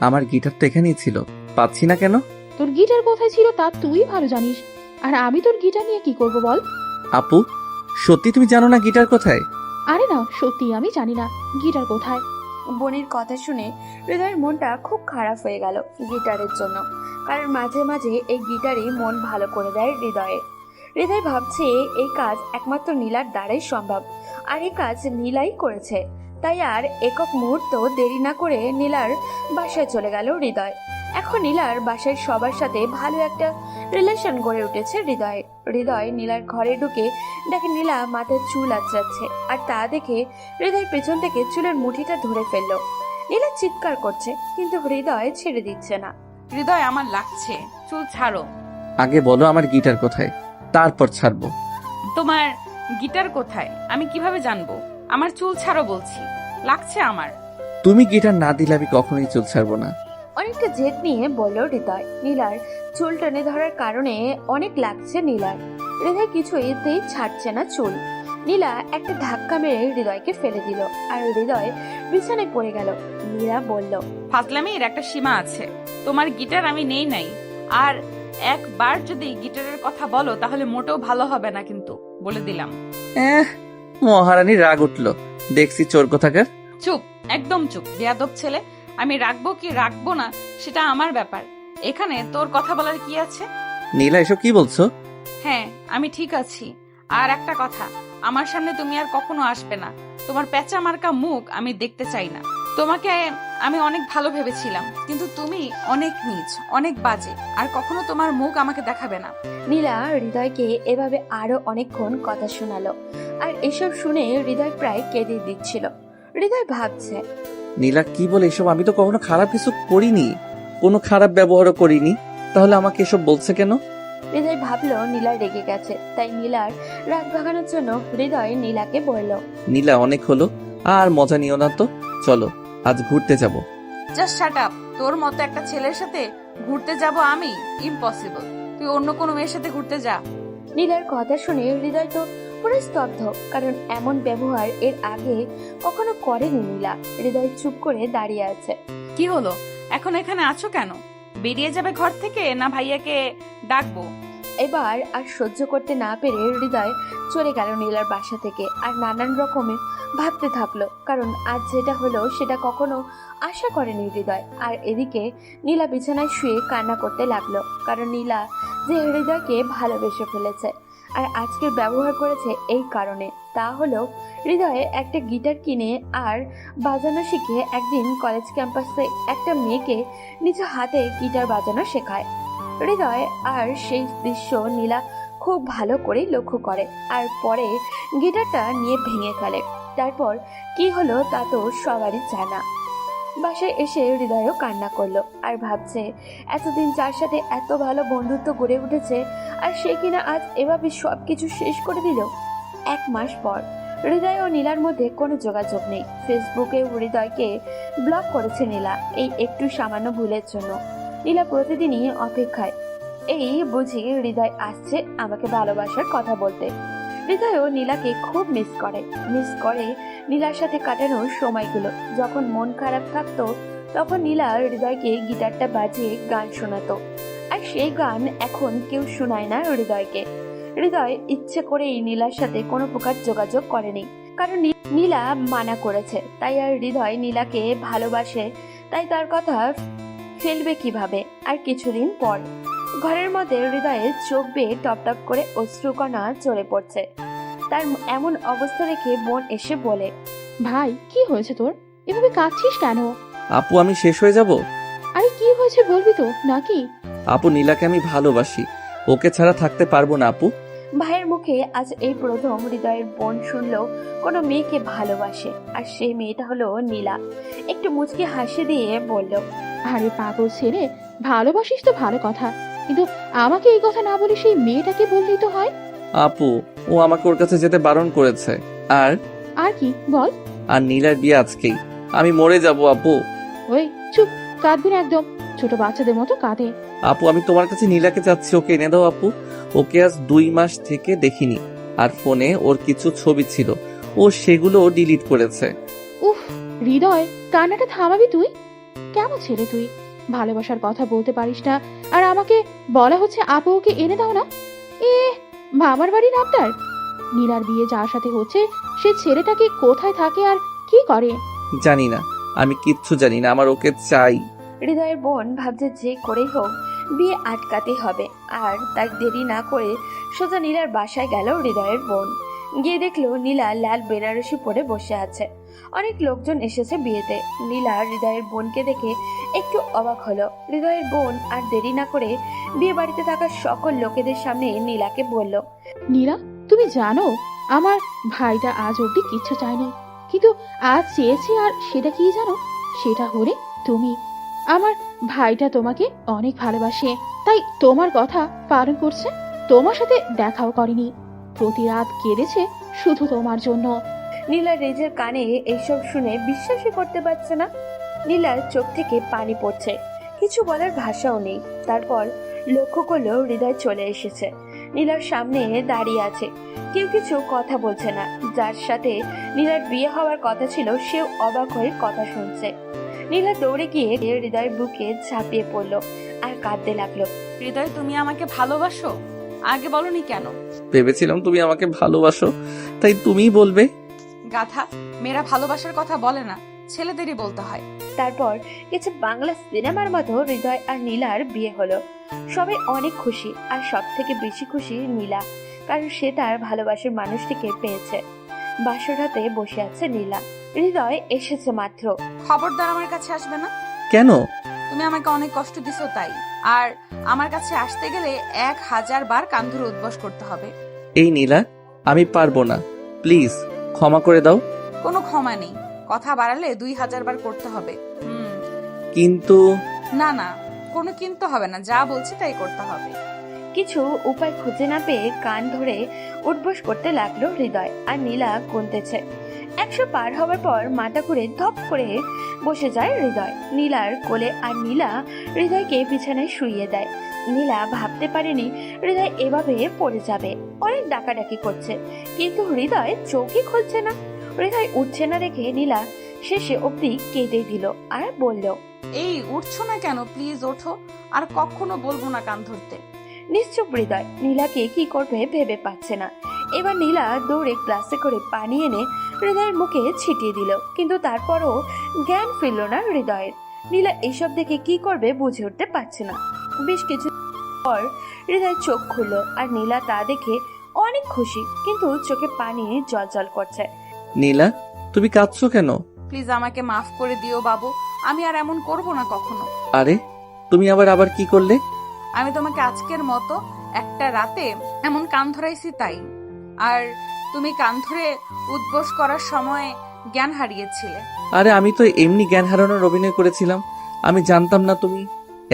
Speaker 2: আমার গিটার তো এখানেই ছিল, পাচ্ছি না কেন?
Speaker 4: তোর গিটার কোথায় ছিল তা তুই ভালো জানিস, আর আমি তোর গিটার নিয়ে কি করব বল?
Speaker 2: আপু, সত্যি তুমি জানো না গিটার কোথায়?
Speaker 4: আরে না, সত্যি আমি জানি না গিটার কোথায়।
Speaker 3: বোনের কথা শুনে হৃদয়ের মনটা খুব খারাপ হয়ে গেল গিটারের জন্য, কারণ মাঝে মাঝে এই গিটারই মন ভালো করে দেয় হৃদয়ের। হৃদয় ভাবছে এই কাজ একমাত্র নীলার দ্বারাই সম্ভব, আর এই কাজ নীলাই করেছে। তাই আর একক মুহূর্ত দেরি না করে নীলার বাসায় চলে গেল হৃদয়। এখন নীলার বাসায় সবার সাথে ভালো একটা রিলেশন গড়ে উঠেছে হৃদয়। হৃদয় নীলার ঘরে ঢুকে দেখে নীলা মাথায় চুল আঁচড়াচ্ছে, আর তা দেখে হৃদয় পেছন থেকে চুলের মুঠিটা ধরে ফেললো। নীলা চিৎকার করছে, কিন্তু হৃদয় ছেড়ে দিচ্ছে না।
Speaker 5: হৃদয়, আমার লাগছে, চুল ছাড়ো।
Speaker 2: আগে বলো আমার গিটার কোথায়, তারপর ছাড়বো।
Speaker 5: তোমার গিটার কোথায় আমি কিভাবে জানবো? আমার চুল ছাড়ো বলছি, লাগছে আমার।
Speaker 2: তুমি গিটার না দিলে আমি কখনোই চুল ছাড়বো না।
Speaker 3: অনেকটা জেদ নিয়ে বলল হৃদয়। নীলার চুল টেনে ধরার কারণে অনেক লাগছে নীলার। হৃদয় কিছুতেই ছাড়ছে না চুল। নীলা একটা ধাক্কা মেরে হৃদয়কে ফেলে দিল আর হৃদয় বিছানায় পড়ে গেল। নীলা বলল,
Speaker 5: ফাজলামির একটা সীমা আছে। তোমার গিটার আমি নেই নাই, আর একবার যদি গিটারের কথা বলো তাহলে মোটেও ভালো হবে না, কিন্তু বলে দিলাম।
Speaker 2: মহারানীর রাগ উঠলো, দেখছি চোর কোথাকার।
Speaker 5: চুপ, একদম চুপ, বেয়াদব ছেলে। আমি রাখবো কি রাখবো না সেটা আমার ব্যাপার, এখানে তোর কথা বলার কি আছে?
Speaker 2: নীলা এসব কি বলছো?
Speaker 5: হ্যাঁ, আমি ঠিক আছি। আর একটা কথা, আমার সামনে তুমি আর কখনো আসবে না। তোমার প্যাঁচা মার্কা মুখ আমি দেখতে চাই না। তোমাকে আমি অনেক ভালো ভেবেছিলাম, কিন্তু তুমি অনেক নীচ, অনেক বাজে, আর কখনো তোমার মুখ আমাকে দেখাবে না।
Speaker 3: নীলা হৃদয়কে এভাবে আরো অনেকক্ষণ কথা শোনালো। আর এসব শুনে হৃদয় প্রায় কেঁদে দিচ্ছিল। হৃদয় ভাবছে,
Speaker 2: নীলা কি বলে এসব? আমি তো কখনো খারাপ কিছু করিনি, কোনো খারাপ ব্যবহারও করিনি, তাহলে আমাকে এসব বলছে কেন?
Speaker 3: হৃদয় ভাবলো নীলা রেগে গেছে, তাই নীলার রাগ ভাগানোর জন্য হৃদয় নীলাকে বলল,
Speaker 2: নীলা অনেক হলো, আর মজা নিও না তো, চলো আজ ঘুরতে যাব।
Speaker 5: Just shut up. তোর মতো একটা ছেলের সাথে ঘুরতে যাব আমি? ইম্পসিবল। তুই অন্য কোনো মেয়ের সাথে ঘুরতে যা।
Speaker 3: নীলার কথা শুনে হৃদয় তো পুরো স্তব্ধ, কারণ এমন ব্যবহার এর আগে কখনো করেনি নীলা। হৃদয় চুপ করে দাঁড়িয়ে আছে।
Speaker 5: কি হলো, এখন এখানে আছো কেন? বেরিয়ে যাবে ঘর থেকে, না ভাইয়াকে ডাকবো?
Speaker 3: এবার আর সহ্য করতে না পেরে হৃদয় চলে গেল নীলার বাসা থেকে। আর নানান রকমে ভাবতে থাকলো, কারণ আজ যেটা হলো সেটা কখনো আশা করেনি হৃদয়। আর এদিকে নীলা বিছানায় শুয়ে কান্না করতে লাগলো, কারণ নীলা যে হৃদয়কে ভালোবেসে ফেলেছে আর আজকের ব্যবহার করেছে এই কারণে। তা হলো হৃদয়ে একটা গিটার কিনে আর বাজানো শিখে একদিন কলেজ ক্যাম্পাসে একটা মেয়েকে নিজ হাতে গিটার বাজানো শেখায় হৃদয়। আর সেই দৃশ্য নীলা খুব ভালো করে লক্ষ্য করে আর পরে গিটারটা নিয়ে ভেঙে ফেলে। তারপর কি হলো তা তো সবারই জানা। বাসায় এসে হৃদয়ও কান্না করলো আর ভাবছে এতদিন যার সাথে এত ভালো বন্ধুত্ব গড়ে উঠেছে, আর সে কিনা আজ এভাবে সবকিছু শেষ করে দিল। 1 মাস পর হৃদয় ও নীলার মধ্যে কোনো যোগাযোগ নেই। ফেসবুকে হৃদয়কে ব্লক করেছে নীলা এই একটু সামান্য ভুলের জন্য। নীলা প্রতিদিনই অপেক্ষায়, এই বুঝি হৃদয় আসছে আমাকে ভালোবাসার কথা বলতে। হৃদয়ও নীলাকে খুব মিস করে নীলার সাথে কাটানো সময়গুলো। যখন মন খারাপ থাকতো তখন নীলা হৃদয়কে গিটারটা বাজিয়ে গান শোনাতো, আর সেই গান এখন কেউ শোনায় না হৃদয়কে। হৃদয় ইচ্ছে করেই নীলার সাথে কোনো প্রকার যোগাযোগ করেনি, কারণ নীলা মানা করেছে। তাই আর হৃদয় নীলাকে ভালোবাসে, তাই তার কথা ফেলবে কিভাবে। আর কিছুদিন পর ঘরের মধ্যে হৃদয়ের চোখ বেয়ে টপ টপ করে অশ্রুকণা চলে পড়ছে। তার এমন অবস্থা দেখে বোন এসে বলে,
Speaker 4: ভাই কি হয়েছে তোর? এভাবে কাঁদছিস কেন?
Speaker 2: আপু আমি শেষ হয়ে যাব?
Speaker 4: আরে কি হয়েছে বলবি তো নাকি?
Speaker 2: আপু নীলাকে আমি ভালোবাসি, ওকে ছাড়া থাকতে পারবো না আপু।
Speaker 3: ভাইয়ের মুখে আজ এই প্রথম হৃদয়ের বোন শুনলো কোনো মেয়েকে ভালোবাসে, আর সেই মেয়েটা হলো নীলা। একটু মুচকি হাসি দিয়ে বলল,
Speaker 4: আরে পাগল ছেলে, ভালোবাসিস তো ভালো কথা, কিন্তু আমাকে এই কথা না বলে সেই মেয়েটাকে বললেই তো হয়।
Speaker 2: আপু ও আমাকে ওর কাছে যেতে বারণ করেছে। আর
Speaker 4: আর কি বল?
Speaker 2: আর নীলার বিয়ে আজকেই, আমি মরে যাব আপু।
Speaker 4: ওই চুপ, কাঁদবি না একদম, ছোট বাচ্চাদের মতো কাঁদে।
Speaker 2: আপু আমি তোমার কাছে নীলাকে চাচ্ছি, ওকে এনে দাও আপু। ওকে আজ 2 মাস থেকে দেখিনি, আর ফোনে ওর কিছু ছবি ছিল, ও সেগুলো ডিলিট করেছে।
Speaker 4: উফ হৃদয়, কান্নাটা থামাবি তুই? কেমন ছেলে তুই, ভালোবাসার কথা বলতে পারিস না, আর আমাকে বলা হচ্ছে আপু ওকে এনে দাও না। এ মামার বাড়ির আবদার? নীলার বিয়ে যার সাথে হচ্ছে সে ছেলেটাকে কোথায় থাকে আর কি করে?
Speaker 2: জানি না, আমি কিচ্ছু জানি না, আমার ওকে চাই।
Speaker 3: হৃদয়ের বোন ভাবছে যে করেই হোক বিয়ে আটকাতে হবে। আর তার দেরি না করে সোজা নীলার বাসায় গেল হৃদয়ের বোন। গিয়ে দেখলো নীলা লাল বেনারসি পরে বসে আছে। অনেক লোকজন এসেছে বিয়েতে। নীলা হৃদয়ের বোনকে দেখে একটু অবাক হলো। হৃদয়ের বোন আর দেরি না করে বিয়ে বাড়িতে থাকা সকল লোকেদের সামনে নীলাকে বলল,
Speaker 4: নীলা তুমি জানো আমার ভাইটা আজ অব্দি কিচ্ছু চায়নি, কিন্তু আজ চেয়েছি, আর সেটা কি জানো? সেটা হলে তুমি। আমার ভাইটা তোমাকে অনেক ভালোবাসে, তাই তোমার কথা পালন করছে। তোমার সাথে দেখাও করেনি, প্রতি রাত কেঁদেছে শুধু তোমার জন্য।
Speaker 3: নীলা রেজের কানে এইসব শুনে বিশ্বাসই করতে পারছে না। নীলার চোখ থেকে পানি পড়ছে, কিছু বলার ভাষাও নেই। তারপর লক্ষ্য করলো হৃদয় চলে এসেছে, নীলার সামনে দাঁড়িয়ে আছে। কেউ কিছু কথা বলছে না। যার সাথে নীলার বিয়ে হওয়ার কথা ছিল সেও অবাক হয়ে কথা শুনছে। নীলা দৌড়ে গিয়ে হৃদয়ের বুকে ঝাঁপিয়ে পড়লো আর কাঁদতে লাগলো।
Speaker 5: হৃদয়, তুমি আমাকে ভালোবাসো? আগে বলনি কেন?
Speaker 2: ভেবেছিলাম তুমি আমাকে ভালোবাসো, তাই তুমিই বলবে।
Speaker 5: গাধা, মেয়েরা ভালোবাসার কথা বলে না, ছেলেদেরই বলতে হয়।
Speaker 3: তারপর কিছু বাংলা সিনেমার মতো হৃদয় আর নীলার বিয়ে হলো। সবাই অনেক খুশি, আর সব থেকে বেশি খুশি নীলা, কারণ সে তার ভালোবাসার মানুষটিকে পেয়েছে। বাসরাতে বসে আছে নীলা, হৃদয় এসেছে মাত্র।
Speaker 5: খবরদার আমার কাছে আসবে না।
Speaker 2: কেন?
Speaker 5: তুমি আমাকে অনেক কষ্ট দিছো তাই। আর আমার কাছে আসতে গেলে 1000 বার কান ধরে উদ্বাস করতে হবে।
Speaker 2: এই নীলা, আমি পারবো না, প্লিজ ক্ষমা করে দাও।
Speaker 5: কোনো ক্ষমা নেই, কথা বাড়ালে 2000 বার করতে হবে।
Speaker 2: কিন্তু
Speaker 5: না না, কোনো কিন্তু হবে না, যা বলছি তাই করতে হবে।
Speaker 3: কিছু উপায় খুঁজে না পেয়ে কান ধরে উঠবোস করতে লাগলো হৃদয়, আর নীলা গুনতেছে। 100 পার হওয়ার পর মাথা ঘুরে ধপ করে বসে যায় হৃদয় নীলার কোলে, আর নীলা হৃদয়কে বিছানায় শুইয়ে দেয়। নীলা ভাবতে পারেনি হৃদয় এভাবে পড়ে যাবে। অনেক ডাকাডাকি করছে, কিন্তু হৃদয় চোখই খুলছে না। হৃদয় উঠছে না দেখে নীলা শেষে অবধি কেঁদে দিল আর বলল,
Speaker 5: এই উঠছো না কেন? প্লিজ ওঠো, আর কখনো বলবো না কান ধরতে।
Speaker 3: নিশ্চুপ হৃদয় নীলাকে কি করবে ভেবে পাচ্ছে না। এবার নীলা দৌড়ে গ্লাসে করে পানি এনে হৃদয়ের মুখে ছিটিয়ে দিল, কিন্তু তারপরও জ্ঞান ফিরল না হৃদয়ের। নীলা এইসব দেখে কি করবে বুঝে উঠতে পারছে না। বেশ কিছু পর হৃদয় চোখ খুলল, আর নীলা তা দেখে অনেক খুশি, কিন্তু চোখে পানি জল করছে।
Speaker 2: নীলা, তুমি কাঁদছো কেন?
Speaker 5: প্লিজ আমাকে মাফ করে দিও বাবু, আমি আর এমন করব না কখনো।
Speaker 2: আরে তুমি আবার কি করলে?
Speaker 5: আমি তোমাকে আজকের মতো একটা রাতে এমন কান ধরাইছি তাই। আর তুমি কান ধরে উদ্বোস করার সময় জ্ঞান হারিয়েছিলে।
Speaker 2: আরে আমি তো এমনি জ্ঞান হারানোর অভিনয় করেছিলাম, আমি জানতাম না তুমি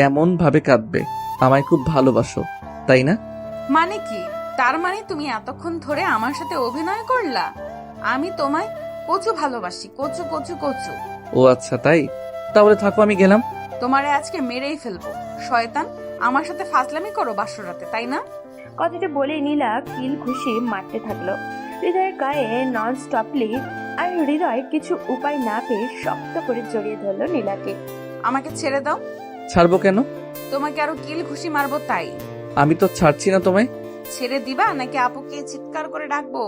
Speaker 2: এমন ভাবে কাঁদবে। আমায় খুব ভালোবাসো, তাই না?
Speaker 5: মানে কি? তার মানে তুমি এতক্ষণ ধরে আমার সাথে অভিনয় করলা? আমি তোমায় কচু ভালোবাসি, কচু কচু কচু।
Speaker 2: ও আচ্ছা তাই, তাহলে থাকো, আমি গেলাম।
Speaker 5: তোমারে আজকে মেরেই ফেলবো। শয়তান, আমার সাথে ফাজলামি করো বাসরাতে, তাই না?
Speaker 3: কথাটা বলে নীলা কিল ঘুষি মারতে থাকলো হৃদয়ের গায়ে নন স্টপলি, আর হৃদয় কিছু উপায় না পেয়ে শক্ত করে জড়িয়ে ধরলো নীলাকে।
Speaker 5: আমাকে ছেড়ে দাও।
Speaker 2: ছাড়বো কেন?
Speaker 5: তোমাকে আরো কিল ঘুষি মারবো তাই।
Speaker 2: আমি তো ছাড়ছি না তোমায়।
Speaker 5: ছেড়ে দিবা নাকি আপুকে চিৎকার করে ডাকবো?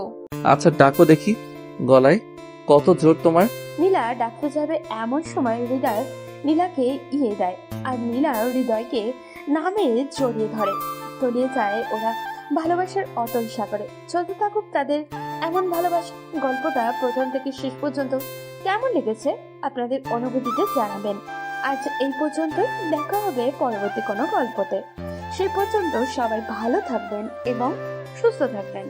Speaker 2: আচ্ছা ডাকো দেখি, গলায় কত জোর তোমার।
Speaker 3: নীলা ডাকতে যাবে এমন সময় হৃদয় নীলাকে ইয়ে দেয়, আর নীলা হৃদয়কে নামে জড়িয়ে ধরে। তলিয়ে যায় ওরা ভালোবাসার অতল সাগরে। চলতে থাকুক তাদের এমন ভালোবাসা। গল্পটা প্রথম থেকে শেষ পর্যন্ত কেমন লেগেছে আপনাদের অনুভূতিতে জানাবেন। আজ এই পর্যন্তই, দেখা হবে পরবর্তী কোনো গল্পতে। সেই পর্যন্ত সবাই ভালো থাকবেন এবং সুস্থ থাকবেন।